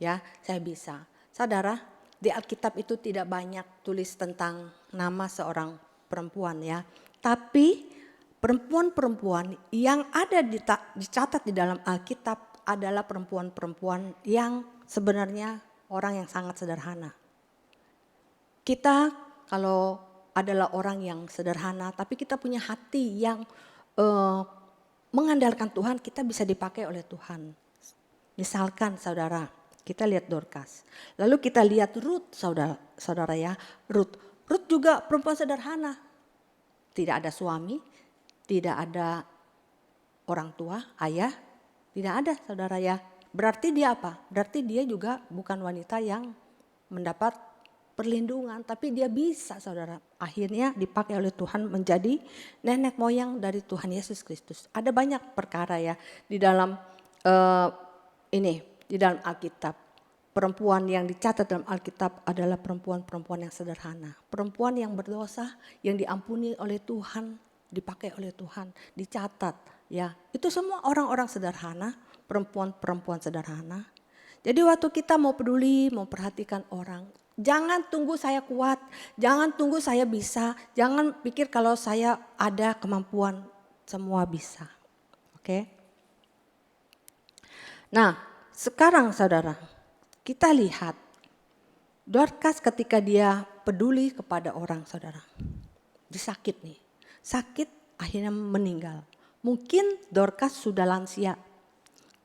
[SPEAKER 3] Ya, saya bisa. Saudara, di Alkitab itu tidak banyak tulis tentang nama seorang perempuan ya. Tapi perempuan-perempuan yang ada dicatat di dalam Alkitab adalah perempuan-perempuan yang sebenarnya orang yang sangat sederhana. Kita kalau adalah orang yang sederhana, tapi kita punya hati yang mengandalkan Tuhan, kita bisa dipakai oleh Tuhan. Misalkan saudara, kita lihat Dorcas. Lalu kita lihat Ruth saudara ya. Ruth juga perempuan sederhana. Tidak ada suami, tidak ada orang tua, ayah. Tidak ada saudara ya. Berarti dia apa? Berarti dia juga bukan wanita yang mendapat perlindungan. Tapi dia bisa saudara. Akhirnya dipakai oleh Tuhan menjadi nenek moyang dari Tuhan Yesus Kristus. Ada banyak perkara ya di dalam di dalam Alkitab. Perempuan yang dicatat dalam Alkitab adalah perempuan-perempuan yang sederhana. Perempuan yang berdosa, yang diampuni oleh Tuhan, dipakai oleh Tuhan, dicatat ya. Itu semua orang-orang sederhana, perempuan-perempuan sederhana. Jadi waktu kita mau peduli, mau perhatikan orang, jangan tunggu saya kuat, jangan tunggu saya bisa, jangan pikir kalau saya ada kemampuan, semua bisa. Oke? Nah, sekarang saudara, kita lihat Dorcas ketika dia peduli kepada orang saudara. Dia sakit nih, sakit akhirnya meninggal. Mungkin Dorcas sudah lansia.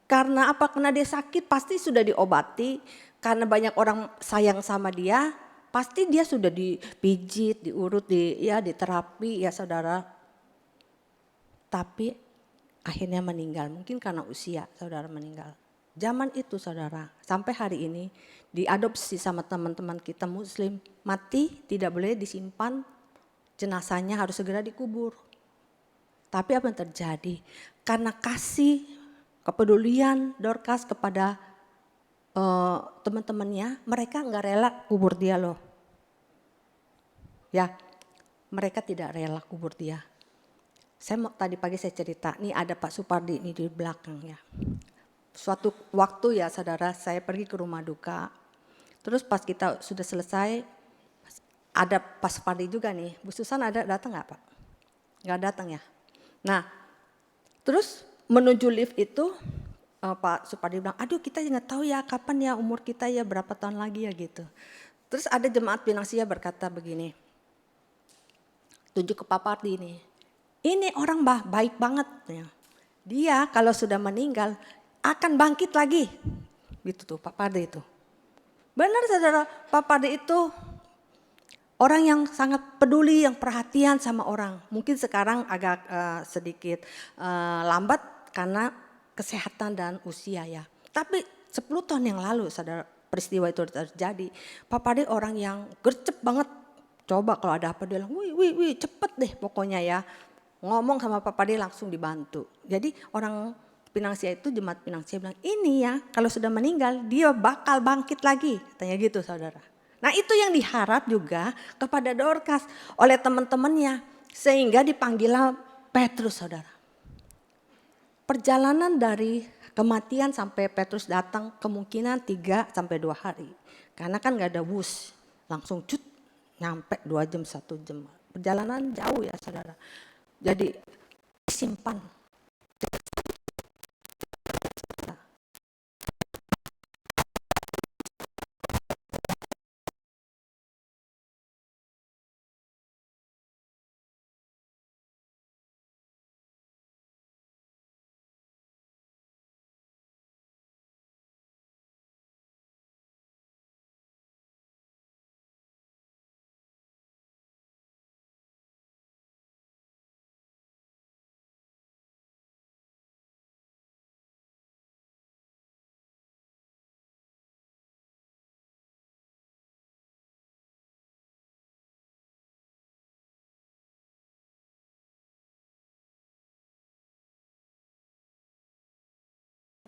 [SPEAKER 3] Karena apa? Karena dia sakit pasti sudah diobati. Karena banyak orang sayang sama dia, pasti dia sudah dipijit, diurut, diterapi ya saudara. Tapi akhirnya meninggal, mungkin karena usia saudara meninggal. Zaman itu saudara, sampai hari ini diadopsi sama teman-teman kita muslim, mati tidak boleh disimpan, jenazahnya harus segera dikubur. Tapi apa yang terjadi? Karena kasih kepedulian Dorcas kepada teman-temannya, mereka nggak rela kubur dia loh. Ya, mereka tidak rela kubur dia. Tadi pagi saya cerita, nih ada Pak Supardi ini di belakang ya. Suatu waktu ya saudara, saya pergi ke rumah duka. Terus pas kita sudah selesai, ada Pak Supardi juga nih. Bu Susan ada datang nggak Pak? Nggak datang ya. Nah, terus menuju lift itu Pak Supardi bilang, aduh kita nggak tahu ya kapan ya umur kita ya berapa tahun lagi ya gitu. Terus ada jemaat Pinangsia berkata begini, tunjuk ke Pak Pardi ini orang baik banget ya. Dia kalau sudah meninggal akan bangkit lagi. Gitu tuh Pak Pardi itu. Benar saudara, Pak Pardi itu orang yang sangat peduli, yang perhatian sama orang. Mungkin sekarang agak sedikit lambat karena kesehatan dan usia ya. Tapi 10 tahun yang lalu saudara peristiwa itu terjadi. Pak Pardi orang yang gercep banget. Coba kalau ada apa dia bilang, wih cepet deh pokoknya ya. Ngomong sama Pak Pardi langsung dibantu. Jadi orang Pinangsia itu, jemaat Pinangsia bilang, ini ya kalau sudah meninggal dia bakal bangkit lagi. Katanya gitu saudara. Nah itu yang diharap juga kepada Dorcas oleh teman-temannya. Sehingga dipanggillah Petrus saudara. Perjalanan dari kematian sampai Petrus datang kemungkinan 3 sampai 2 hari. Karena kan gak ada bus, langsung nyampe 2 jam 1 jam. Perjalanan jauh ya saudara. Jadi simpan.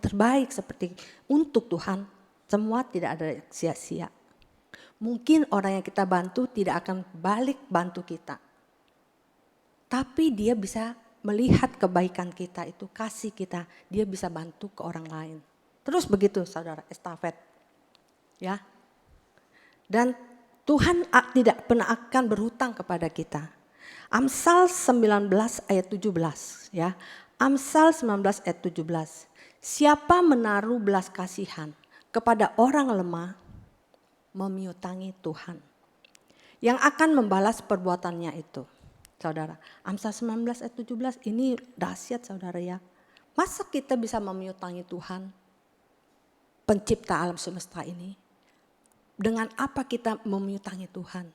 [SPEAKER 3] Terbaik seperti untuk Tuhan, semua tidak ada sia-sia. Mungkin orang yang kita bantu tidak akan balik bantu kita. Tapi dia bisa melihat kebaikan kita itu, kasih kita, dia bisa bantu ke orang lain. Terus begitu saudara, estafet. Ya. Dan Tuhan tidak pernah akan berhutang kepada kita. Amsal 19 ayat 17 ya. Amsal 19 ayat 17. Siapa menaruh belas kasihan kepada orang lemah, memiutangi Tuhan yang akan membalas perbuatannya itu. Saudara, Amsal 19 ayat 17 ini dahsyat saudara ya. Masa kita bisa memiutangi Tuhan, pencipta alam semesta ini? Dengan apa kita memiutangi Tuhan?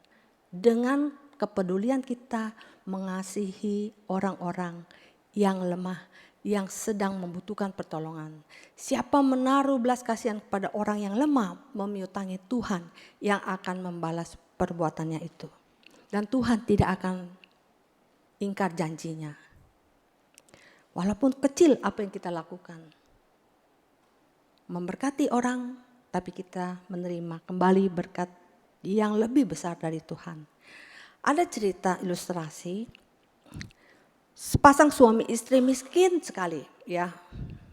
[SPEAKER 3] Dengan kepedulian kita mengasihi orang-orang yang lemah, yang sedang membutuhkan pertolongan. Siapa menaruh belas kasihan kepada orang yang lemah, memiutangi Tuhan yang akan membalas perbuatannya itu. Dan Tuhan tidak akan ingkar janjinya. Walaupun kecil apa yang kita lakukan. Memberkati orang, tapi kita menerima kembali berkat yang lebih besar dari Tuhan. Ada cerita ilustrasi. Sepasang suami istri miskin sekali ya.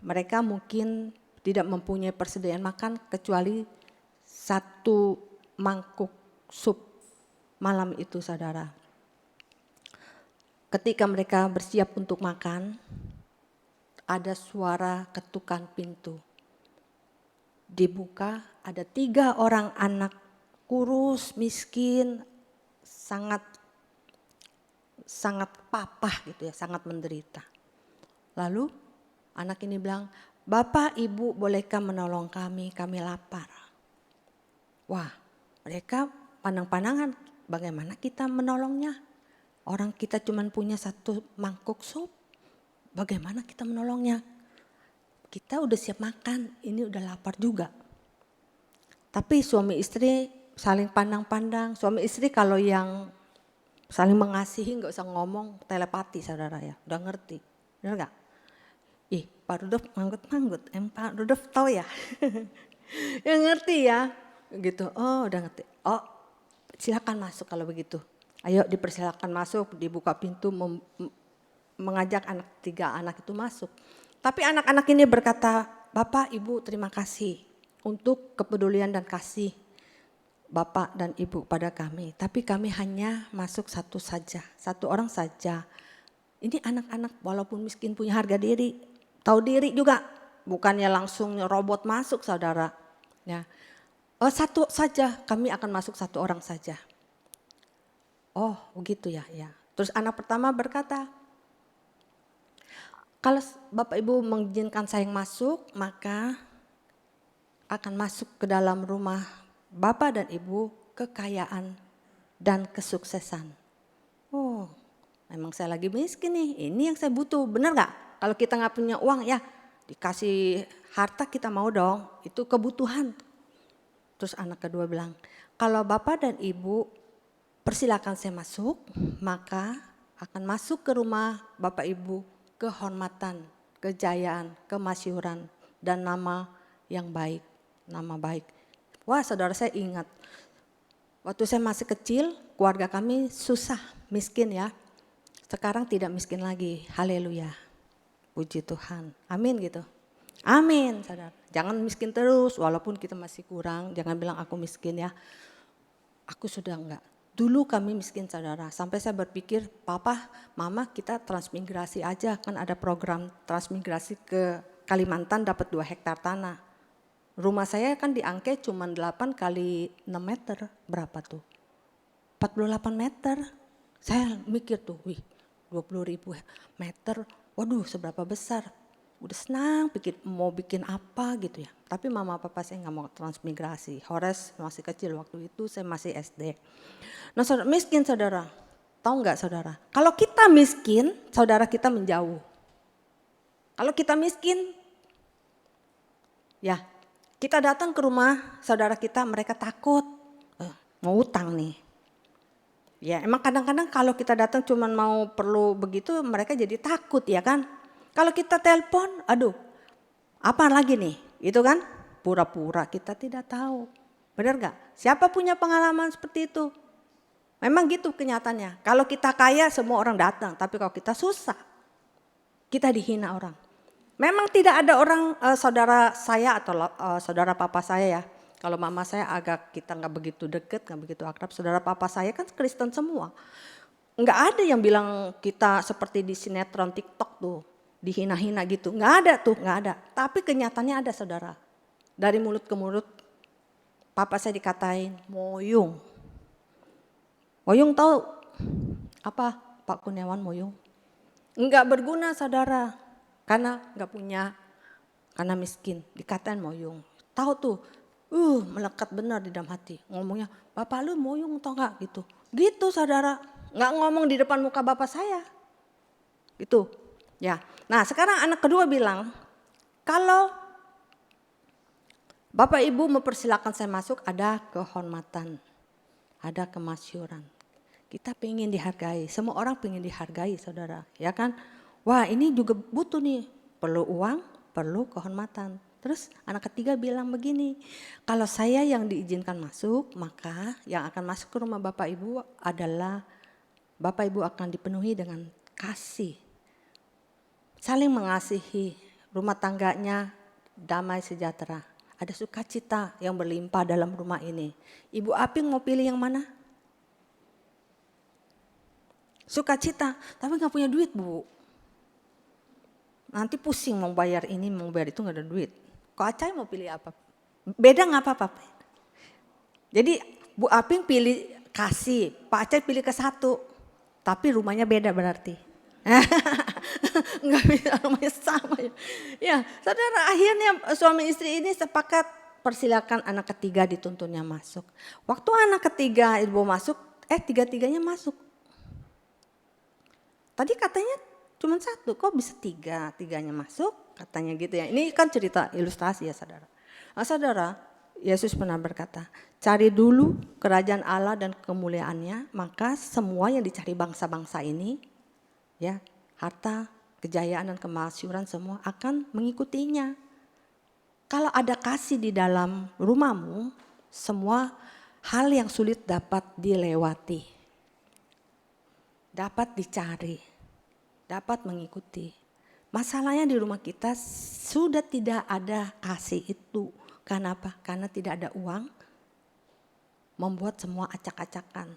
[SPEAKER 3] Mereka mungkin tidak mempunyai persediaan makan kecuali 1 mangkuk sup malam itu saudara. Ketika mereka bersiap untuk makan, ada suara ketukan pintu. dibuka, ada 3 orang anak kurus, miskin, sangat papah gitu ya, sangat menderita. Lalu anak ini bilang, "Bapak, Ibu, bolehkah menolong kami lapar." Wah, mereka pandang-pandangan, bagaimana kita menolongnya? Orang kita cuma punya 1 mangkuk sup, bagaimana kita menolongnya? Kita udah siap makan, ini udah lapar juga. Tapi suami istri saling pandang-pandang. Suami istri kalau yang saling mengasihi nggak usah ngomong, telepati saudara ya, udah ngerti. Benar nggak? Ih, Pak Rudolf manggut-manggut, Pak Rudolf tahu ya? Ya ngerti ya, gitu. Oh udah ngerti. Oh silakan masuk kalau begitu. Ayo dipersilakan masuk, dibuka pintu, mengajak 3 anak itu masuk. Tapi anak-anak ini berkata, "Bapak, Ibu, terima kasih untuk kepedulian dan kasih Bapak dan Ibu pada kami. Tapi kami hanya masuk 1 saja, 1 orang saja." Ini anak-anak walaupun miskin punya harga diri, tahu diri juga. Bukannya langsung robot masuk saudara. Ya. Oh 1 saja, kami akan masuk 1 orang saja. Oh begitu ya. Terus anak pertama berkata, "Kalau Bapak Ibu mengizinkan saya masuk, maka akan masuk ke dalam rumah Bapak dan Ibu kekayaan dan kesuksesan." Oh, memang saya lagi miskin nih, ini yang saya butuh, benar gak? Kalau kita gak punya uang ya dikasih harta kita mau dong, itu kebutuhan. Terus anak kedua bilang, "Kalau Bapak dan Ibu persilakan saya masuk, maka akan masuk ke rumah Bapak Ibu kehormatan, kejayaan, kemasyhuran, dan nama yang baik, nama baik." Wah saudara, saya ingat waktu saya masih kecil, keluarga kami susah, miskin ya. Sekarang tidak miskin lagi, haleluya, puji Tuhan, amin gitu. Amin saudara, jangan miskin terus walaupun kita masih kurang, jangan bilang aku miskin ya. Aku sudah enggak. Dulu kami miskin saudara, sampai saya berpikir, "Papa, Mama kita transmigrasi aja, kan ada program transmigrasi ke Kalimantan dapat 2 hektar tanah." Rumah saya kan di Angke cuma 8 kali 6 meter, berapa tuh? 48 meter. Saya mikir tuh, 20.000 meter, waduh seberapa besar. Udah senang pikir mau bikin apa gitu ya. Tapi mama papa saya gak mau transmigrasi. Horas masih kecil waktu itu, saya masih SD. Nah saudara, miskin saudara, tahu gak saudara? Kalau kita miskin, saudara kita menjauh. Kalau kita miskin, ya kita datang ke rumah saudara kita, mereka takut. Mau utang nih. Ya emang kadang-kadang kalau kita datang cuma mau perlu begitu, mereka jadi takut ya kan. Kalau kita telepon, aduh apa lagi nih, itu kan pura-pura kita tidak tahu. Benar gak? Siapa punya pengalaman seperti itu? Memang gitu kenyataannya. Kalau kita kaya semua orang datang, tapi kalau kita susah, kita dihina orang. Memang tidak ada orang saudara saya atau saudara papa saya ya. Kalau mama saya agak kita gak begitu deket, gak begitu akrab. Saudara papa saya kan Kristen semua. Nggak ada yang bilang kita seperti di sinetron TikTok tuh. Dihina-hina gitu, nggak ada tuh, nggak ada. Tapi kenyataannya ada saudara. Dari mulut ke mulut, papa saya dikatain moyung. Moyung tahu apa Pak Kurniawan moyung? Nggak berguna saudara, karena nggak punya, karena miskin, dikatain moyung. Tahu tuh, melekat benar di dalam hati. Ngomongnya, "Bapak lu moyung tau nggak?" gitu. Gitu saudara, nggak ngomong di depan muka bapak saya. Gitu. Ya, nah sekarang anak kedua bilang, "Kalau Bapak Ibu mempersilakan saya masuk, ada kehormatan, ada kemasyhuran. Kita pengen dihargai, semua orang pengen dihargai saudara, ya kan? Wah ini juga butuh nih, perlu uang, perlu kehormatan." Terus anak ketiga bilang begini, "Kalau saya yang diizinkan masuk, maka yang akan masuk ke rumah Bapak Ibu adalah Bapak Ibu akan dipenuhi dengan kasih. Saling mengasihi, rumah tangganya damai sejahtera. Ada sukacita yang berlimpah dalam rumah ini." Ibu Aping mau pilih yang mana? Sukacita, tapi gak punya duit Bu. Nanti pusing mau bayar ini, mau bayar itu gak ada duit. Kok Acai mau pilih apa? Beda nggak apa-apa. Jadi Bu Aping pilih kasih, Pak Aceh pilih ke satu. Tapi rumahnya beda berarti. Nggak bisa rumahnya sama ya. Ya, saudara, akhirnya suami istri ini sepakat persilakan anak ketiga dituntunnya masuk. Waktu anak ketiga ibu masuk, tiga-tiganya masuk. Tadi katanya cuma satu, kok bisa tiganya masuk? Katanya gitu ya. Ini kan cerita ilustrasi ya saudara. Nah, saudara, Yesus pernah berkata, cari dulu kerajaan Allah dan kemuliaannya, maka semua yang dicari bangsa-bangsa ini, ya, harta, kejayaan dan kemasyhuran semua akan mengikutinya. Kalau ada kasih di dalam rumahmu, semua hal yang sulit dapat dilewati, dapat dicari, dapat mengikuti. Masalahnya di rumah kita sudah tidak ada kasih itu. Karena apa? Karena tidak ada uang, membuat semua acak-acakan.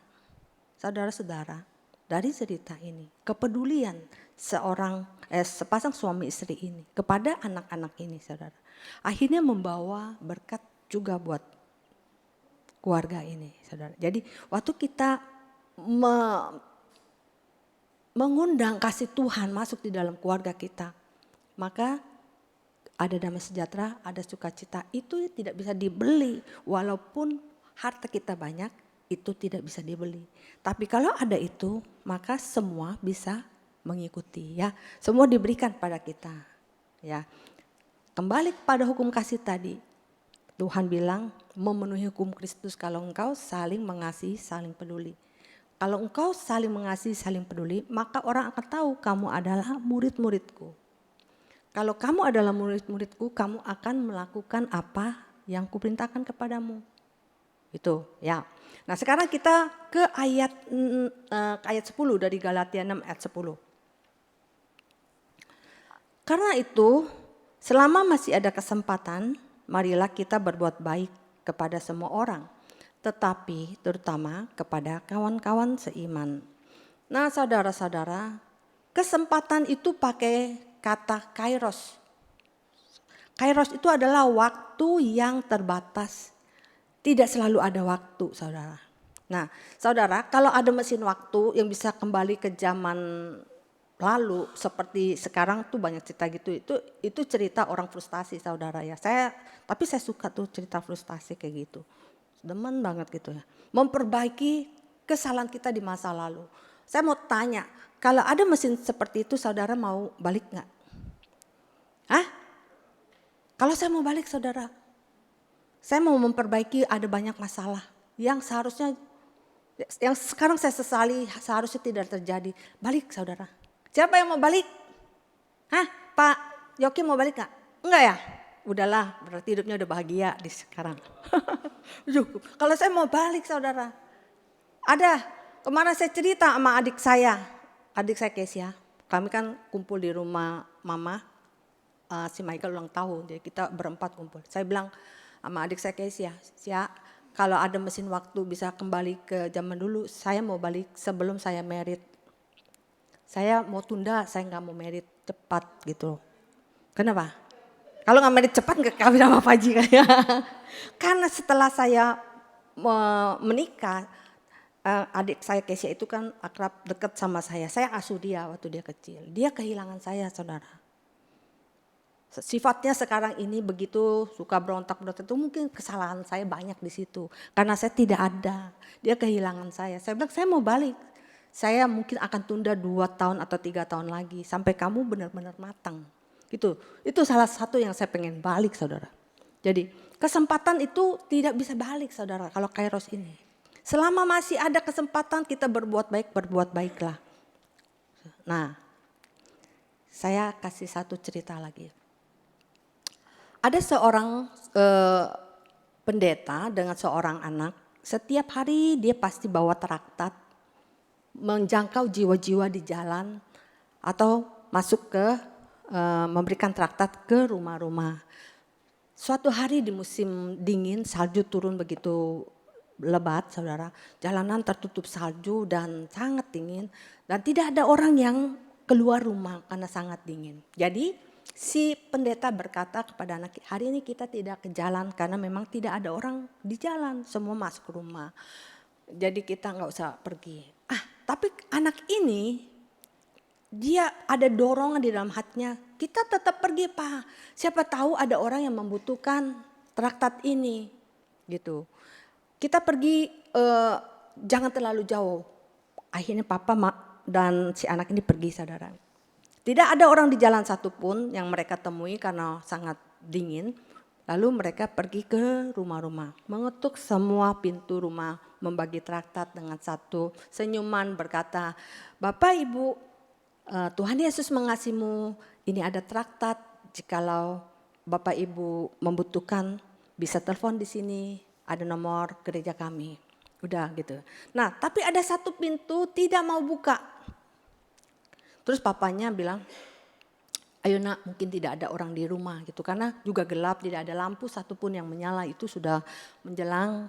[SPEAKER 3] Saudara-saudara, dari cerita ini, kepedulian sepasang suami istri ini kepada anak-anak ini, saudara, akhirnya membawa berkat juga buat keluarga ini, saudara. Jadi waktu kita mengundang kasih Tuhan masuk di dalam keluarga kita, maka ada damai sejahtera, ada sukacita. Itu tidak bisa dibeli. Walaupun harta kita banyak, itu tidak bisa dibeli. Tapi kalau ada itu, maka semua bisa mengikuti. Ya, semua diberikan pada kita. Ya, kembali kepada hukum kasih tadi. Tuhan bilang memenuhi hukum Kristus kalau engkau saling mengasihi, saling peduli. Kalau engkau saling mengasihi, saling peduli, maka orang akan tahu kamu adalah murid-muridku. Kalau kamu adalah murid-muridku, kamu akan melakukan apa yang kuperintahkan kepadamu. Itu ya. Nah sekarang kita ke ayat 10 dari Galatia 6 ayat 10. Karena itu selama masih ada kesempatan, marilah kita berbuat baik kepada semua orang. Tetapi terutama kepada kawan-kawan seiman. Nah saudara-saudara, kesempatan itu pakai kata kairos. Kairos itu adalah waktu yang terbatas. Tidak selalu ada waktu, saudara. Nah, saudara, kalau ada mesin waktu yang bisa kembali ke zaman lalu seperti sekarang tuh banyak cerita gitu. Itu cerita orang frustasi, saudara ya. Tapi saya suka tuh cerita frustasi kayak gitu. Demen banget gitu ya. Memperbaiki kesalahan kita di masa lalu. Saya mau tanya, kalau ada mesin seperti itu, saudara mau balik nggak? Hah? Kalau saya mau balik, saudara, saya mau memperbaiki ada banyak masalah yang sekarang saya sesali seharusnya tidak terjadi. Balik, saudara. Siapa yang mau balik? Hah? Pak Yoki mau balik nggak? Enggak ya? Udahlah, berarti hidupnya udah bahagia di sekarang. Kalau saya mau balik, saudara, ada kemana saya cerita sama adik saya Kesia. Kami kan kumpul di rumah mama. Si Michael ulang tahun, jadi kita berempat kumpul. Saya bilang sama adik saya Kesia, kalau ada mesin waktu bisa kembali ke zaman dulu, saya mau balik sebelum saya married. Saya mau tunda, saya nggak mau married cepat gitu. Kenapa? Kalau nggak married cepat nggak kawin sama Faji kayak. Karena setelah saya menikah, adik saya Kesia itu kan akrab dekat sama saya. Saya asuh dia waktu dia kecil. Dia kehilangan saya, saudara. Sifatnya sekarang ini begitu suka berontak-berontak itu mungkin kesalahan saya banyak di situ. Karena saya tidak ada, dia kehilangan saya. Saya bilang saya mau balik, saya mungkin akan tunda 2 tahun atau 3 tahun lagi sampai kamu benar-benar matang. Gitu. Itu salah satu yang saya pengen balik, saudara. Jadi kesempatan itu tidak bisa balik, saudara, kalau kairos ini. Selama masih ada kesempatan kita berbuat baiklah. Nah, saya kasih satu cerita lagi. Ada seorang pendeta dengan seorang anak, setiap hari dia pasti bawa traktat, menjangkau jiwa-jiwa di jalan atau masuk ke memberikan traktat ke rumah-rumah. Suatu hari di musim dingin, salju turun begitu lebat, saudara. Jalanan tertutup salju dan sangat dingin dan tidak ada orang yang keluar rumah karena sangat dingin. Jadi Si pendeta berkata kepada anak, hari ini kita tidak ke jalan karena memang tidak ada orang di jalan, semua masuk ke rumah. Jadi kita nggak usah pergi. Tapi anak ini dia ada dorongan di dalam hatinya, kita tetap pergi Pak. Siapa tahu ada orang yang membutuhkan traktat ini, gitu. Kita pergi jangan terlalu jauh. Akhirnya papa dan si anak ini pergi, saudara. Tidak ada orang di jalan satupun yang mereka temui karena sangat dingin. Lalu mereka pergi ke rumah-rumah, mengetuk semua pintu rumah, membagi traktat dengan satu senyuman berkata, Bapak Ibu, Tuhan Yesus mengasihimu, ini ada traktat, jikalau Bapak Ibu membutuhkan bisa telepon di sini, ada nomor gereja kami. Udah gitu. Nah tapi ada satu pintu tidak mau buka. Terus papanya bilang, ayo nak, mungkin tidak ada orang di rumah gitu. Karena juga gelap, tidak ada lampu satupun yang menyala, itu sudah menjelang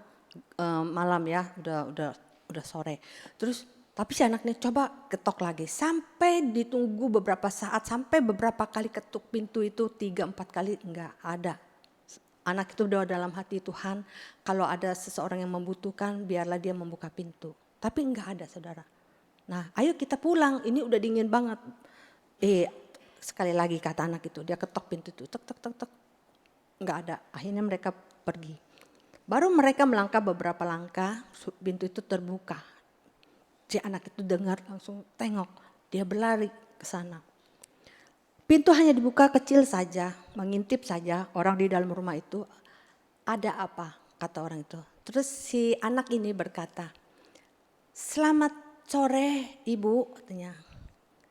[SPEAKER 3] malam ya, udah sore. Terus tapi si anaknya coba ketok lagi, sampai ditunggu beberapa saat, sampai beberapa kali ketuk pintu itu 3-4 kali enggak ada. Anak itu udah dalam hati, Tuhan kalau ada seseorang yang membutuhkan biarlah dia membuka pintu. Tapi enggak ada, saudara. Nah ayo kita pulang, ini udah dingin banget. Sekali lagi kata anak itu, dia ketok pintu itu, tek tek tek tek, nggak ada. Akhirnya mereka pergi. Baru mereka melangkah beberapa langkah, pintu itu terbuka. Si anak itu dengar langsung tengok, dia berlari ke sana. Pintu hanya dibuka kecil saja, mengintip saja orang di dalam rumah itu. Ada apa? Kata orang itu. Terus si anak ini berkata, selamat sore ibu, katanya.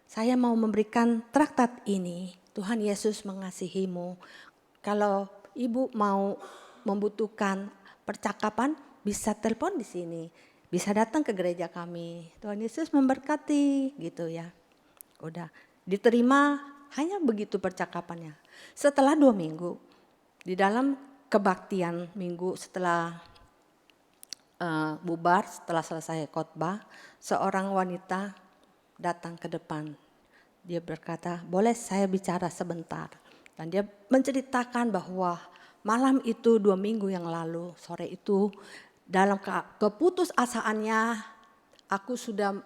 [SPEAKER 3] Saya mau memberikan traktat ini, Tuhan Yesus mengasihimu. Kalau ibu mau membutuhkan percakapan, bisa telepon di sini. Bisa datang ke gereja kami. Tuhan Yesus memberkati gitu ya. Udah diterima, hanya begitu percakapannya. Setelah 2 minggu, di dalam kebaktian minggu setelah bubar, setelah selesai khotbah, seorang wanita datang ke depan. Dia berkata, boleh saya bicara sebentar. Dan dia menceritakan bahwa malam itu 2 minggu yang lalu, sore itu dalam keputusasaannya aku sudah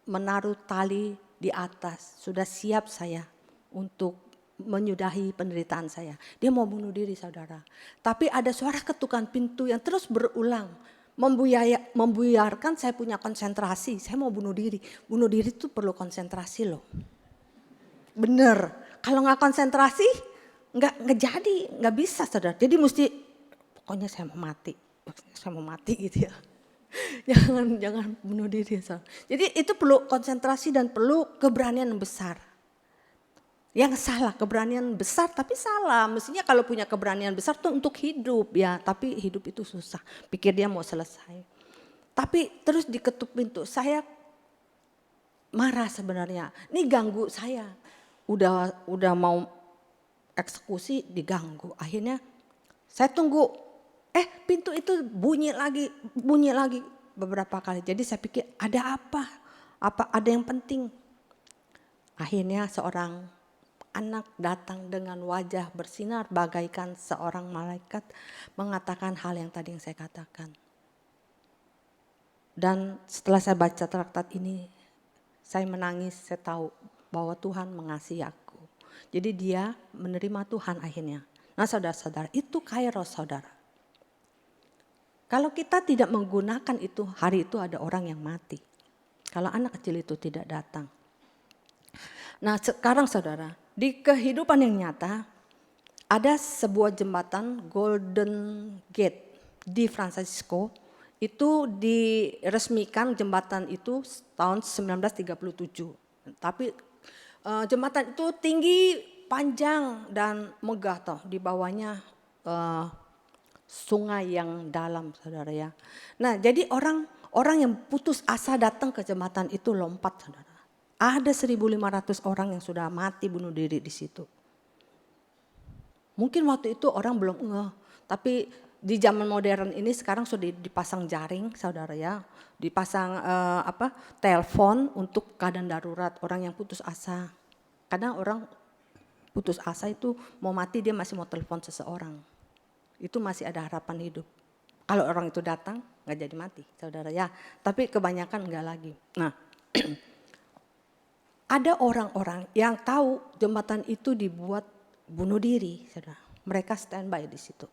[SPEAKER 3] menaruh tali di atas. Sudah siap saya untuk menyudahi penderitaan saya. Dia mau bunuh diri, saudara. Tapi ada suara ketukan pintu yang terus berulang. Membuyarkan saya punya konsentrasi, saya mau bunuh diri. Bunuh diri itu perlu konsentrasi loh. Bener, kalau nggak konsentrasi nggak jadi, nggak bisa saudara. Jadi mesti, pokoknya saya mau mati gitu ya. Jangan bunuh diri. Saudara. Jadi itu perlu konsentrasi dan perlu keberanian yang besar. Yang salah, keberanian besar tapi salah. Mestinya kalau punya keberanian besar tuh untuk hidup ya. Tapi hidup itu susah. Pikir dia mau selesai. Tapi terus diketuk pintu. Saya marah sebenarnya. Ini ganggu saya. Udah mau eksekusi diganggu. Akhirnya saya tunggu. Pintu itu bunyi lagi beberapa kali. Jadi saya pikir ada apa? Ada yang penting. Akhirnya seorang anak datang dengan wajah bersinar bagaikan seorang malaikat mengatakan hal yang tadi yang saya katakan. Dan setelah saya baca traktat ini, saya menangis, saya tahu bahwa Tuhan mengasihi aku. Jadi dia menerima Tuhan akhirnya. Nah saudara-saudara, itu kairos saudara. Kalau kita tidak menggunakan itu, hari itu ada orang yang mati. Kalau anak kecil itu tidak datang. Nah sekarang saudara, di kehidupan yang nyata ada sebuah jembatan Golden Gate di Francisco. Itu diresmikan jembatan itu tahun 1937. Tapi jembatan itu tinggi, panjang dan megah toh. Di bawahnya sungai yang dalam saudara ya. Nah jadi orang yang putus asa datang ke jembatan itu lompat saudara. Ada 1.500 orang yang sudah mati bunuh diri di situ. Mungkin waktu itu orang belum ngeh, tapi di zaman modern ini sekarang sudah dipasang jaring, saudara ya, dipasang telepon untuk keadaan darurat orang yang putus asa. Kadang orang putus asa itu mau mati dia masih mau telepon seseorang. Itu masih ada harapan hidup. Kalau orang itu datang nggak jadi mati, saudara ya. Tapi kebanyakan enggak lagi. Nah, ada orang-orang yang tahu jembatan itu dibuat bunuh diri, saudara. Mereka standby di situ.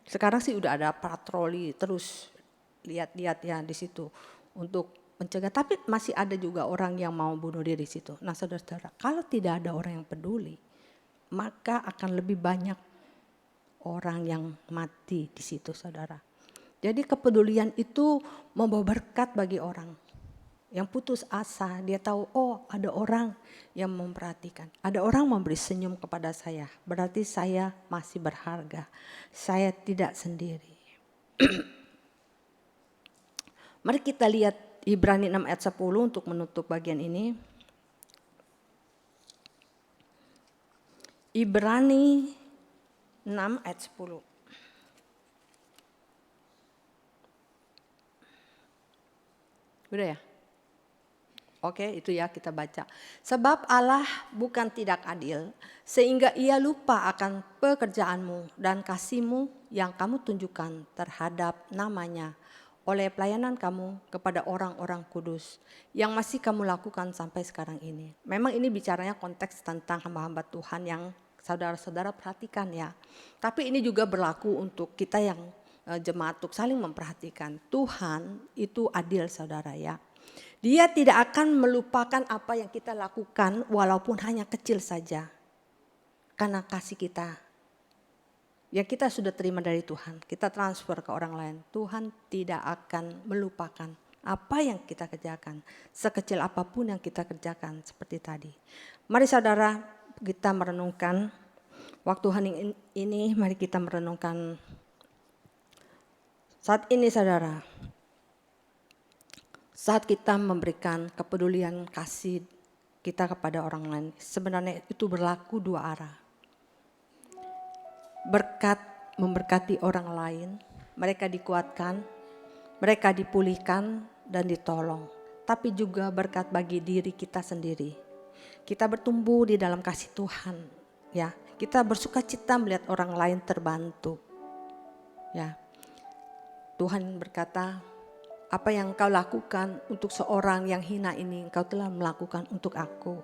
[SPEAKER 3] Sekarang sih udah ada patroli terus lihat-lihat ya di situ untuk mencegah. Tapi masih ada juga orang yang mau bunuh diri di situ. Nah, saudara-saudara, kalau tidak ada orang yang peduli, maka akan lebih banyak orang yang mati di situ, saudara. Jadi kepedulian itu membawa berkat bagi orang. Yang putus asa, dia tahu, oh ada orang yang memperhatikan. Ada orang memberi senyum kepada saya, berarti saya masih berharga. Saya tidak sendiri. Mari kita lihat Ibrani 6 ayat 10 untuk menutup bagian ini. Ibrani 6 ayat 10. Udah ya? Oke, itu ya kita baca. Sebab Allah bukan tidak adil, sehingga ia lupa akan pekerjaanmu dan kasihmu yang kamu tunjukkan terhadap namanya oleh pelayanan kamu kepada orang-orang kudus yang masih kamu lakukan sampai sekarang ini. Memang ini bicaranya konteks tentang hamba-hamba Tuhan yang saudara-saudara perhatikan ya. Tapi ini juga berlaku untuk kita yang jemaat untuk saling memperhatikan. Tuhan itu adil, saudara ya. Dia tidak akan melupakan apa yang kita lakukan walaupun hanya kecil saja. Karena kasih kita. Ya kita sudah terima dari Tuhan. Kita transfer ke orang lain. Tuhan tidak akan melupakan apa yang kita kerjakan. Sekecil apapun yang kita kerjakan seperti tadi. Mari saudara kita merenungkan. Waktu hening ini mari kita merenungkan. Saat ini saudara. Saat kita memberikan kepedulian kasih kita kepada orang lain, sebenarnya itu berlaku dua arah. Berkat memberkati orang lain, mereka dikuatkan, mereka dipulihkan dan ditolong. Tapi juga berkat bagi diri kita sendiri. Kita bertumbuh di dalam kasih Tuhan, ya. Kita bersuka cita melihat orang lain terbantu. Ya. Tuhan berkata, apa yang engkau lakukan untuk seorang yang hina ini, engkau telah melakukan untuk aku.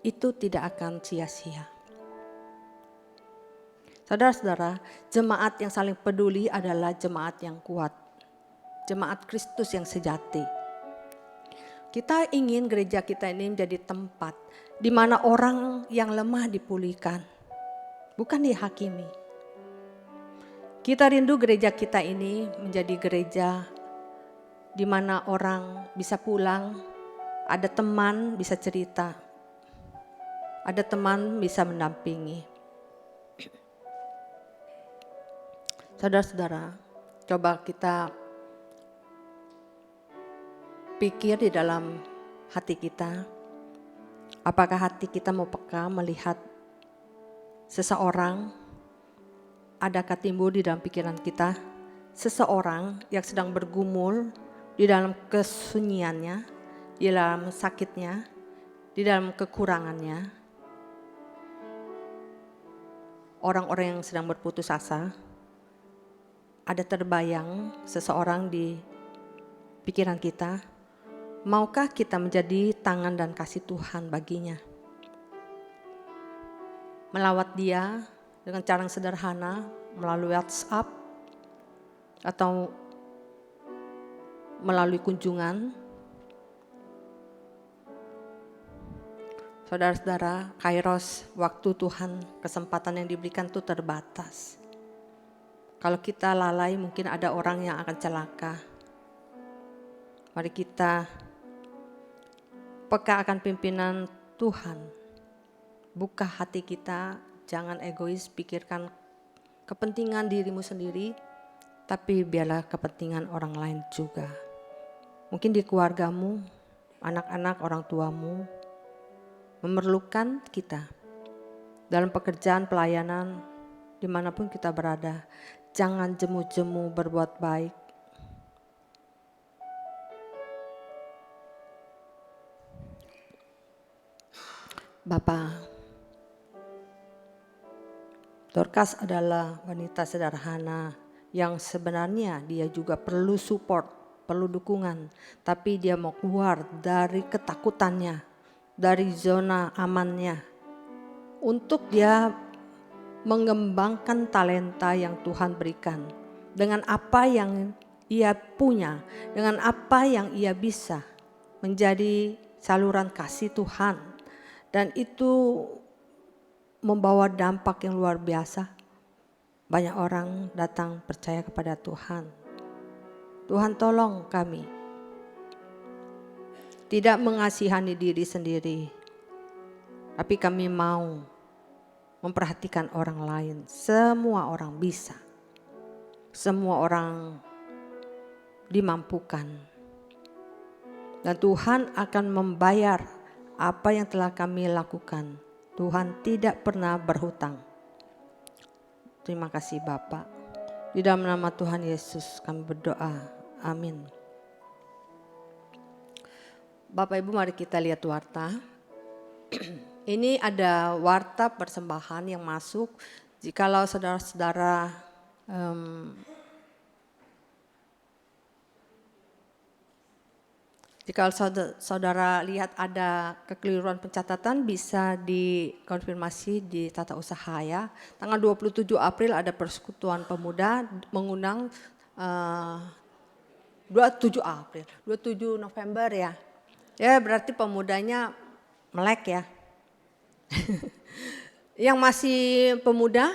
[SPEAKER 3] Itu tidak akan sia-sia. Saudara-saudara, jemaat yang saling peduli adalah jemaat yang kuat. Jemaat Kristus yang sejati. Kita ingin gereja kita ini menjadi tempat di mana orang yang lemah dipulihkan, bukan dihakimi. Kita rindu gereja kita ini menjadi gereja di mana orang bisa pulang, ada teman bisa cerita, ada teman bisa mendampingi. Saudara-saudara, coba kita pikir di dalam hati kita, apakah hati kita mau peka melihat seseorang. Adakah timbul di dalam pikiran kita seseorang yang sedang bergumul di dalam kesunyiannya, di dalam sakitnya, di dalam kekurangannya. Orang-orang yang sedang berputus asa, ada terbayang seseorang di pikiran kita, maukah kita menjadi tangan dan kasih Tuhan baginya? Melawat dia dengan cara yang sederhana, melalui WhatsApp, atau melalui kunjungan. Saudara-saudara, kairos, waktu Tuhan, kesempatan yang diberikan itu terbatas. Kalau kita lalai mungkin ada orang yang akan celaka. Mari kita peka akan pimpinan Tuhan. Buka hati kita. Jangan egois, pikirkan kepentingan dirimu sendiri, tapi biarlah kepentingan orang lain juga. Mungkin di keluargamu, anak-anak, orang tuamu memerlukan kita. Dalam pekerjaan, pelayanan, dimanapun kita berada, jangan jemu-jemu berbuat baik. Bapak, Dorcas adalah wanita sederhana yang sebenarnya dia juga perlu support, perlu dukungan. Tapi dia mau keluar dari ketakutannya, dari zona amannya. Untuk dia mengembangkan talenta yang Tuhan berikan. Dengan apa yang ia punya, dengan apa yang ia bisa. Menjadi saluran kasih Tuhan. Dan itu membawa dampak yang luar biasa. Banyak orang datang percaya kepada Tuhan. Tuhan tolong kami. Tidak mengasihani diri sendiri. Tapi kami mau memperhatikan orang lain. Semua orang bisa. Semua orang dimampukan. Dan Tuhan akan membayar apa yang telah kami lakukan. Tuhan tidak pernah berhutang. Terima kasih Bapak. Di dalam nama Tuhan Yesus kami berdoa. Amin. Bapak Ibu mari kita lihat warta. Ini ada warta persembahan yang masuk. Jikalau saudara-saudara jika saudara lihat ada kekeliruan pencatatan bisa dikonfirmasi di tata usaha ya. Tanggal 27 April ada persekutuan pemuda mengundang 27 April, 27 November ya. Ya berarti pemudanya melek ya. Yang masih pemuda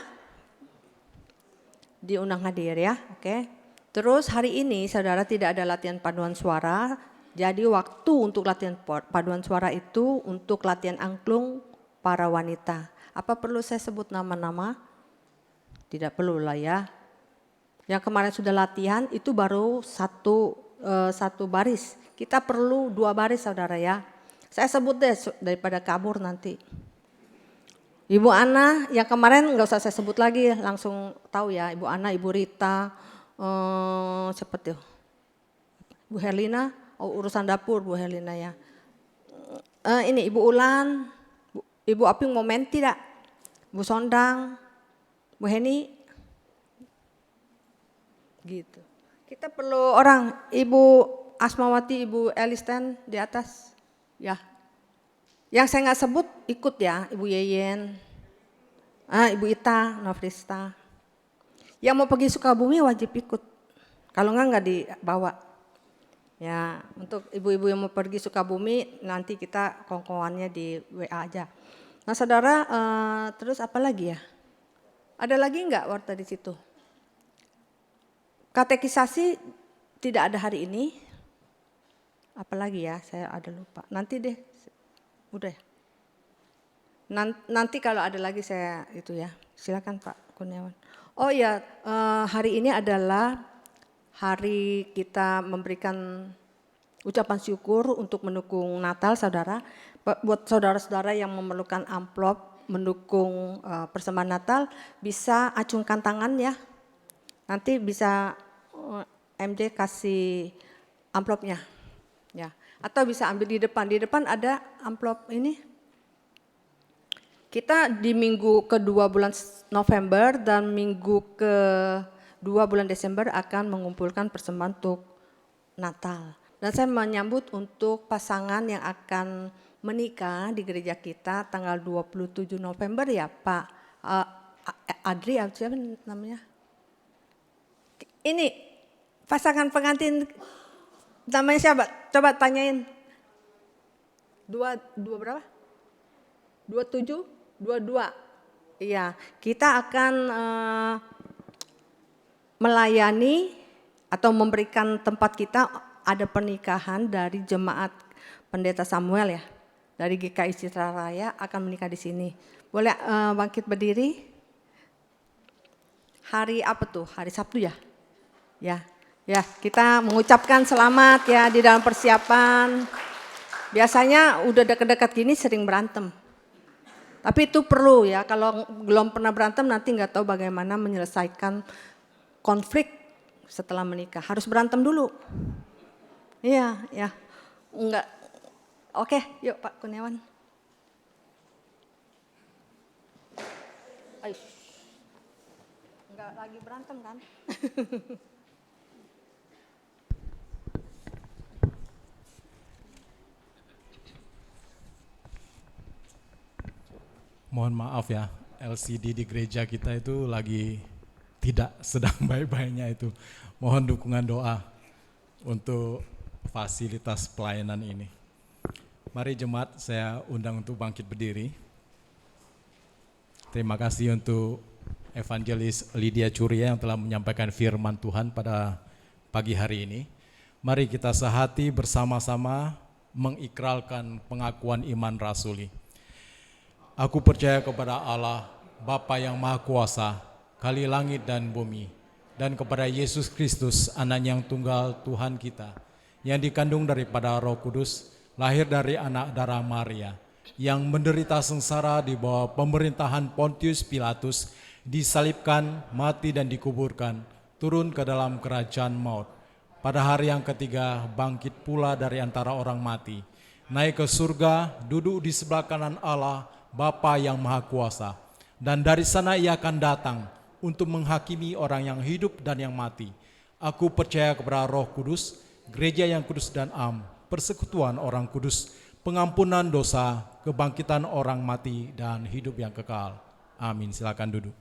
[SPEAKER 3] diundang hadir ya, oke. Terus hari ini saudara tidak ada latihan paduan suara. Jadi waktu untuk latihan paduan suara itu untuk latihan angklung para wanita. Apa perlu saya sebut nama-nama? Tidak perlu lah ya. Yang kemarin sudah latihan itu baru satu baris. Kita perlu 2 baris saudara ya. Saya sebut deh daripada kabur nanti. Ibu Ana yang kemarin nggak usah saya sebut lagi langsung tahu ya. Ibu Ana, Ibu Rita, siapa tuh? Bu Herlina. Oh, urusan dapur Bu Helena ya. Ini Ibu Ulan, Ibu Aping mau main tidak? Bu Sondang, Bu Heni. Gitu. Kita perlu orang, Ibu Asmawati, Ibu Elisten di atas. Ya. Yang saya nggak sebut ikut ya, Ibu Yeyen, Ibu Ita, Novrista. Yang mau pergi Sukabumi wajib ikut. Kalau nggak dibawa. Ya, untuk ibu-ibu yang mau pergi Sukabumi nanti kita kongkongannya di WA aja. Nah, saudara, terus apa lagi ya? Ada lagi enggak warta di situ? Katekisasi tidak ada hari ini. Apalagi ya, saya ada lupa. Nanti deh, udah. Nanti kalau ada lagi saya itu ya. Silakan Pak Kurniawan. Oh ya, hari ini adalah hari kita memberikan ucapan syukur untuk mendukung Natal saudara. Buat saudara-saudara yang memerlukan amplop mendukung persembahan Natal bisa acungkan tangan ya. Nanti bisa MJ kasih amplopnya ya. Atau bisa ambil di depan. Di depan ada amplop ini. Kita di minggu kedua bulan November dan minggu ke-2 bulan Desember akan mengumpulkan persembahan untuk Natal. Dan saya menyambut untuk pasangan yang akan menikah di gereja kita tanggal 27 November ya Pak Adri, siapa namanya? Ini pasangan pengantin namanya siapa? Coba tanyain. Dua berapa? 27? 22. Iya, kita akan melayani atau memberikan tempat kita ada pernikahan dari jemaat Pendeta Samuel ya. Dari GKI Citra Raya akan menikah di sini. Boleh bangkit berdiri? Hari apa tuh? Hari Sabtu ya? Ya, kita mengucapkan selamat ya di dalam persiapan. Biasanya udah dekat-dekat gini sering berantem. Tapi itu perlu ya, kalau belum pernah berantem nanti nggak tahu bagaimana menyelesaikan konflik setelah menikah. Harus berantem dulu. Iya, ya. Enggak. Oke, yuk Pak Kurniawan. Aish. Enggak lagi berantem kan?
[SPEAKER 1] Mohon maaf ya, LCD di gereja kita itu lagi tidak sedang baik-baiknya itu. Mohon dukungan doa untuk fasilitas pelayanan ini. Mari jemaat, saya undang untuk bangkit berdiri. Terima kasih untuk Evangelis Lydia Curia yang telah menyampaikan firman Tuhan pada pagi hari ini. Mari kita sehati bersama-sama mengikrarkan pengakuan iman rasuli. Aku percaya kepada Allah, Bapa yang Maha Kuasa, Kali langit dan bumi, dan kepada Yesus Kristus, Anak yang tunggal Tuhan kita, yang dikandung daripada Roh Kudus, lahir dari anak darah Maria, yang menderita sengsara di bawah pemerintahan Pontius Pilatus, disalibkan, mati dan dikuburkan, turun ke dalam kerajaan maut. Pada hari yang ketiga bangkit pula dari antara orang mati, naik ke surga, duduk di sebelah kanan Allah, Bapa yang Maha Kuasa, dan dari sana ia akan datang untuk menghakimi orang yang hidup dan yang mati. Aku percaya kepada Roh Kudus, gereja yang kudus dan am, persekutuan orang kudus, pengampunan dosa, kebangkitan orang mati, dan hidup yang kekal. Amin. Silakan duduk.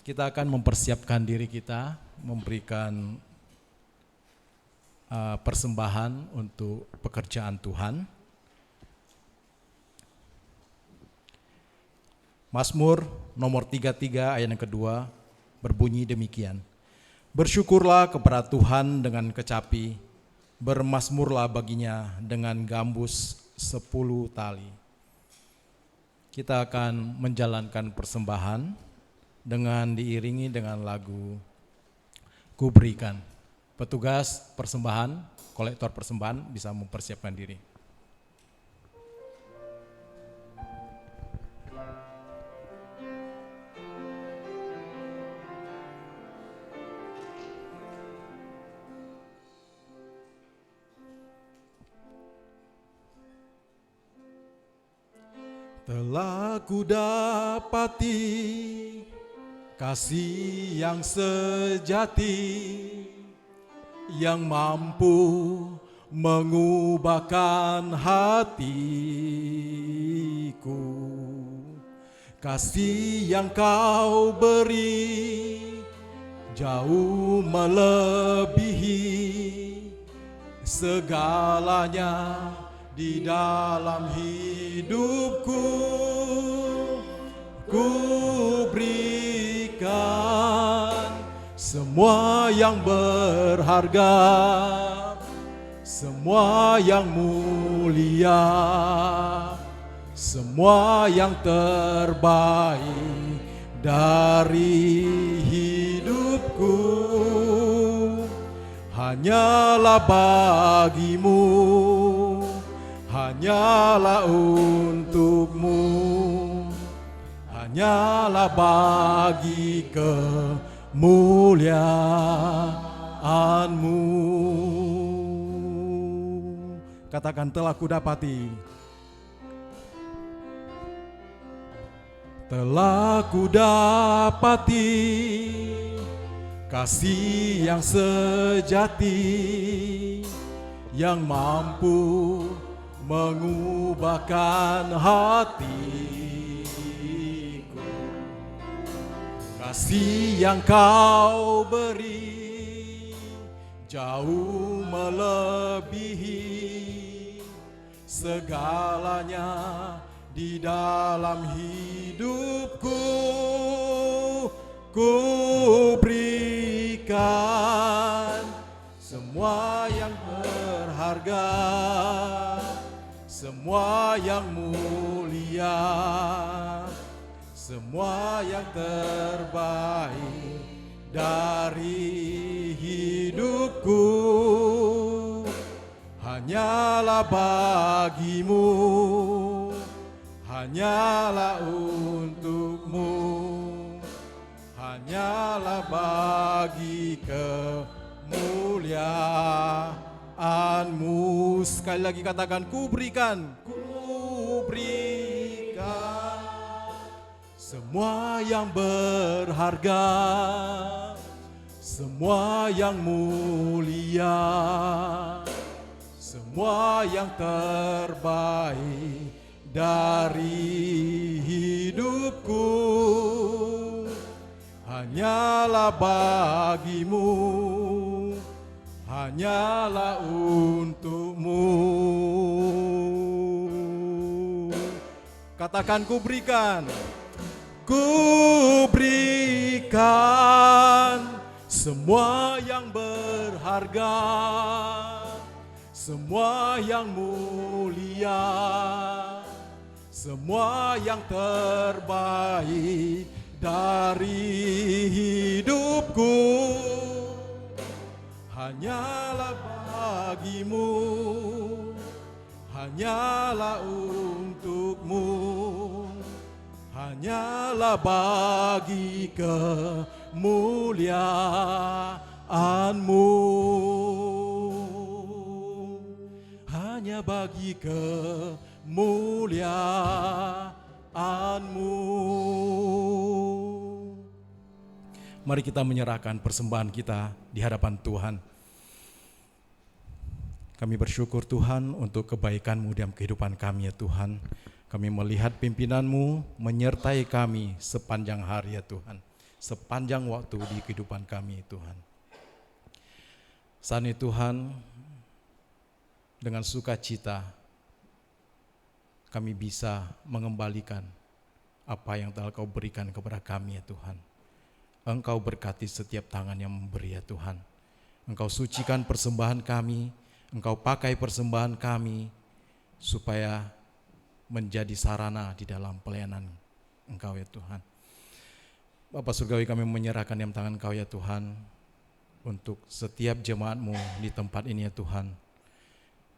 [SPEAKER 1] Kita akan mempersiapkan diri kita, memberikan persembahan untuk pekerjaan Tuhan. Mazmur nomor 33 ayat yang kedua berbunyi demikian. Bersyukurlah kepada Tuhan dengan kecapi, bermazmurlah baginya dengan gambus 10 tali. Kita akan menjalankan persembahan dengan diiringi dengan lagu Ku Berikan. Petugas persembahan, kolektor persembahan bisa mempersiapkan diri. Telah ku dapati kasih yang sejati, yang mampu mengubahkan hatiku. Kasih yang kau beri jauh melebihi segalanya di dalam hidupku. Ku berikan semua yang berharga, semua yang mulia, semua yang terbaik dari hidupku. Hanyalah bagimu, hanyalah untukmu, hanyalah bagi kemuliaan-Mu. Katakan, telah kudapati, telah kudapati kasih yang sejati, yang mampu mengubahkan hatiku. Kasih yang kau beri jauh melebihi segalanya di dalam hidupku. Ku berikan semua yang berharga, semua yang mulia, semua yang terbaik dari hidupku. Hanyalah bagimu, hanyalah untukmu, hanyalah bagi kemuliaan-Mu. Sekali lagi katakan, ku berikan, ku berikan semua yang berharga, semua yang mulia, semua yang terbaik dari hidupku hanyalah bagimu, hanyalah untukmu. Katakan, ku berikan semua yang berharga, semua yang mulia, semua yang terbaik dari hidupku hanyalah bagimu, hanyalah untukmu, hanyalah bagi kemuliaanmu, hanya bagi kemuliaanmu. Mari kita menyerahkan persembahan kita di hadapan Tuhan. Kami bersyukur Tuhan untuk kebaikan-Mu dalam kehidupan kami ya Tuhan. Kami melihat pimpinan-Mu menyertai kami sepanjang hari ya Tuhan. Sepanjang waktu di kehidupan kami Tuhan. Saat ini Tuhan, dengan sukacita kami bisa mengembalikan apa yang telah Kau berikan kepada kami ya Tuhan. Engkau berkati setiap tangan yang memberi ya Tuhan. Engkau sucikan persembahan kami, Engkau pakai persembahan kami supaya menjadi sarana di dalam pelayanan Engkau ya Tuhan. Bapa Surgawi, kami menyerahkan dalam tangan Kau ya Tuhan untuk setiap jemaat-Mu di tempat ini ya Tuhan.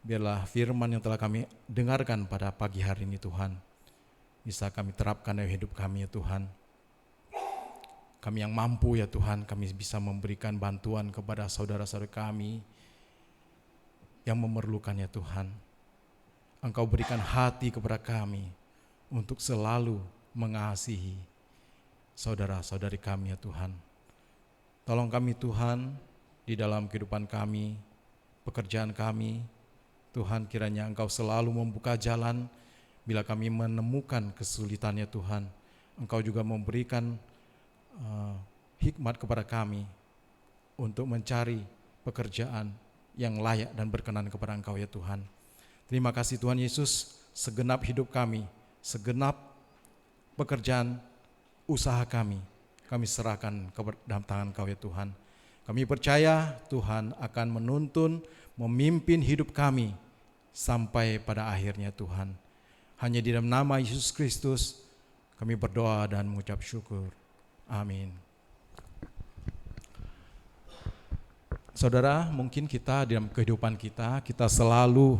[SPEAKER 1] Biarlah firman yang telah kami dengarkan pada pagi hari ini Tuhan bisa kami terapkan dalam hidup kami ya Tuhan. Kami yang mampu ya Tuhan, kami bisa memberikan bantuan kepada saudara-saudara kami yang memerlukan ya Tuhan. Engkau berikan hati kepada kami untuk selalu mengasihi saudara-saudari kami ya Tuhan. Tolong kami Tuhan di dalam kehidupan kami, pekerjaan kami. Tuhan, kiranya Engkau selalu membuka jalan bila kami menemukan kesulitan ya Tuhan. Engkau juga memberikan hikmat kepada kami untuk mencari pekerjaan yang layak dan berkenan kepada Engkau ya Tuhan. Terima kasih Tuhan Yesus, segenap hidup kami, segenap pekerjaan usaha kami serahkan ke dalam tangan Kau ya Tuhan. Kami percaya Tuhan akan menuntun, memimpin hidup kami sampai pada akhirnya Tuhan. Hanya di dalam nama Yesus Kristus kami berdoa dan mengucap syukur. Amin. Saudara, mungkin kita dalam kehidupan kita selalu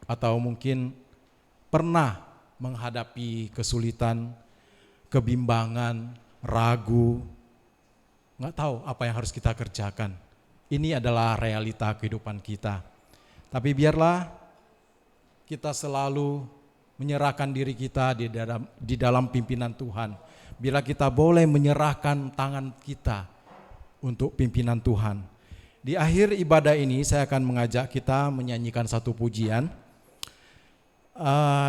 [SPEAKER 1] atau mungkin pernah menghadapi kesulitan, kebimbangan, ragu, nggak tahu apa yang harus kita kerjakan. Ini adalah realita kehidupan kita. Tapi biarlah kita selalu menyerahkan diri kita di dalam pimpinan Tuhan. Bila kita boleh menyerahkan tangan kita untuk pimpinan Tuhan. Di akhir ibadah ini saya akan mengajak kita menyanyikan satu pujian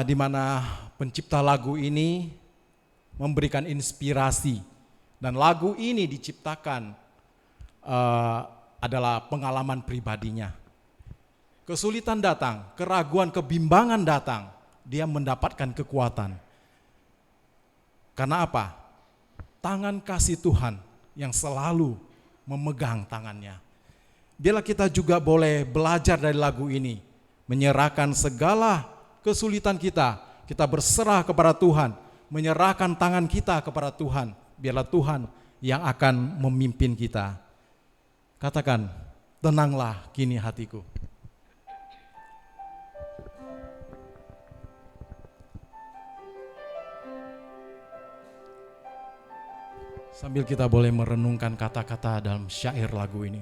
[SPEAKER 1] di mana pencipta lagu ini memberikan inspirasi, dan lagu ini diciptakan adalah pengalaman pribadinya. Kesulitan datang, keraguan, kebimbangan datang, dia mendapatkan kekuatan. Karena apa? Tangan kasih Tuhan yang selalu memegang tangannya. Biarlah kita juga boleh belajar dari lagu ini, menyerahkan segala kesulitan kita berserah kepada Tuhan, menyerahkan tangan kita kepada Tuhan. Biarlah Tuhan yang akan memimpin kita. Katakan, tenanglah kini hatiku. Sambil kita boleh merenungkan kata-kata dalam syair lagu ini.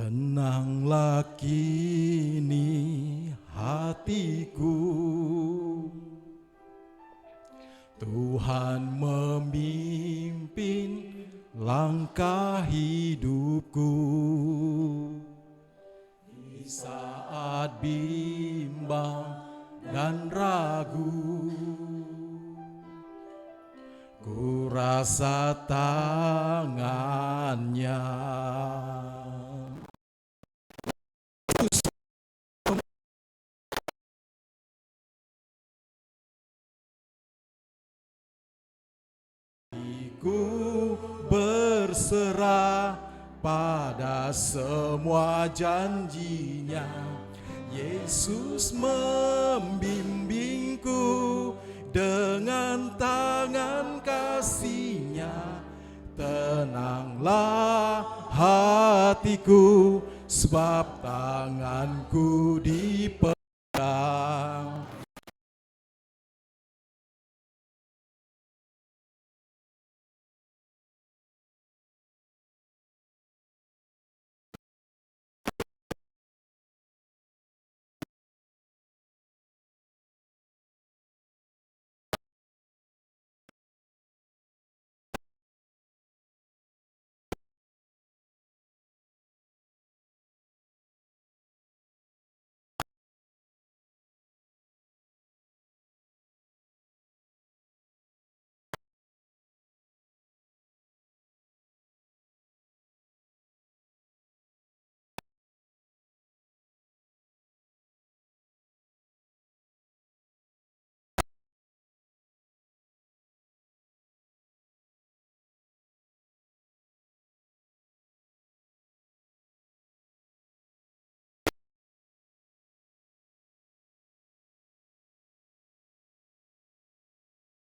[SPEAKER 1] Tenanglah kini hatiku, Tuhan memimpin langkah hidupku. Di saat bimbang dan ragu, ku rasa tangannya. Ku berserah pada semua janjinya. Yesus membimbingku dengan tangan kasih-Nya. Tenanglah hatiku, sebab tanganku dipegang.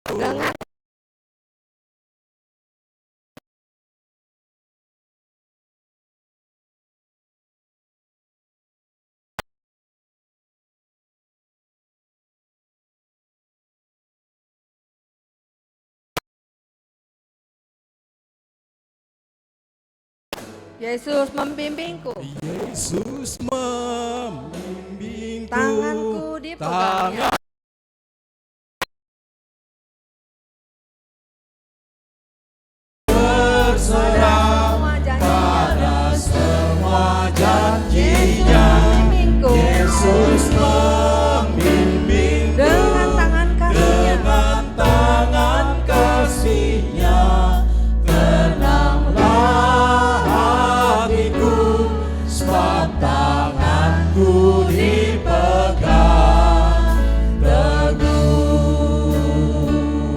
[SPEAKER 3] Dengan Yesus membimbingku,
[SPEAKER 1] Yesus membimbingku,
[SPEAKER 3] tanganku dipegang.
[SPEAKER 1] Berserah pada semua janji-Nya. Yesus membimbingku
[SPEAKER 3] Dengan tangan kasih-Nya.
[SPEAKER 1] dengan tangan kasih-Nya. Tenanglah hatiku, sebab tanganku dipegang teguh.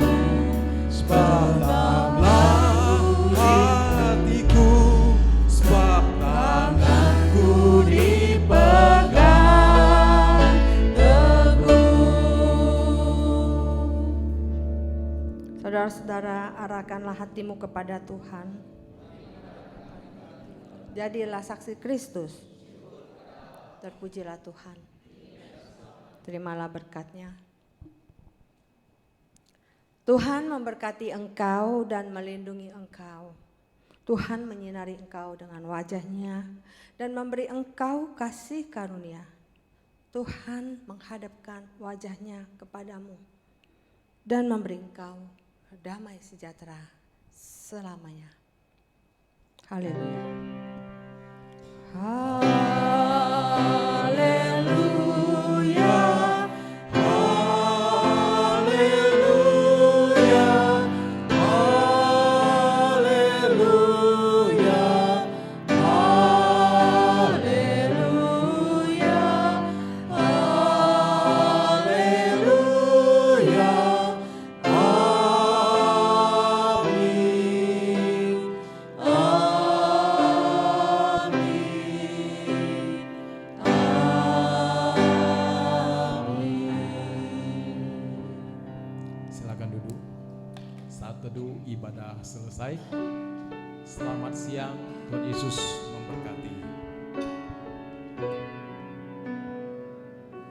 [SPEAKER 1] Sebab tenanglah hatiku, sebab tanganku dipegang teguh.
[SPEAKER 3] Saudara-saudara, arahkanlah hatimu kepada Tuhan. Jadilah saksi Kristus. Terpujilah Tuhan. Terimalah berkat-Nya. Tuhan memberkati engkau dan melindungi engkau. Tuhan menyinari engkau dengan wajah-Nya dan memberi engkau kasih karunia. Tuhan menghadapkan wajah-Nya kepadamu dan memberi engkau damai sejahtera selamanya. Haleluya. Haleluya.
[SPEAKER 1] Haleluya, haleluya,
[SPEAKER 3] Haleluya.
[SPEAKER 1] haleluya, amin, silakan duduk. Saat teduh ibadah selesai. Selamat siang, Tuhan Yesus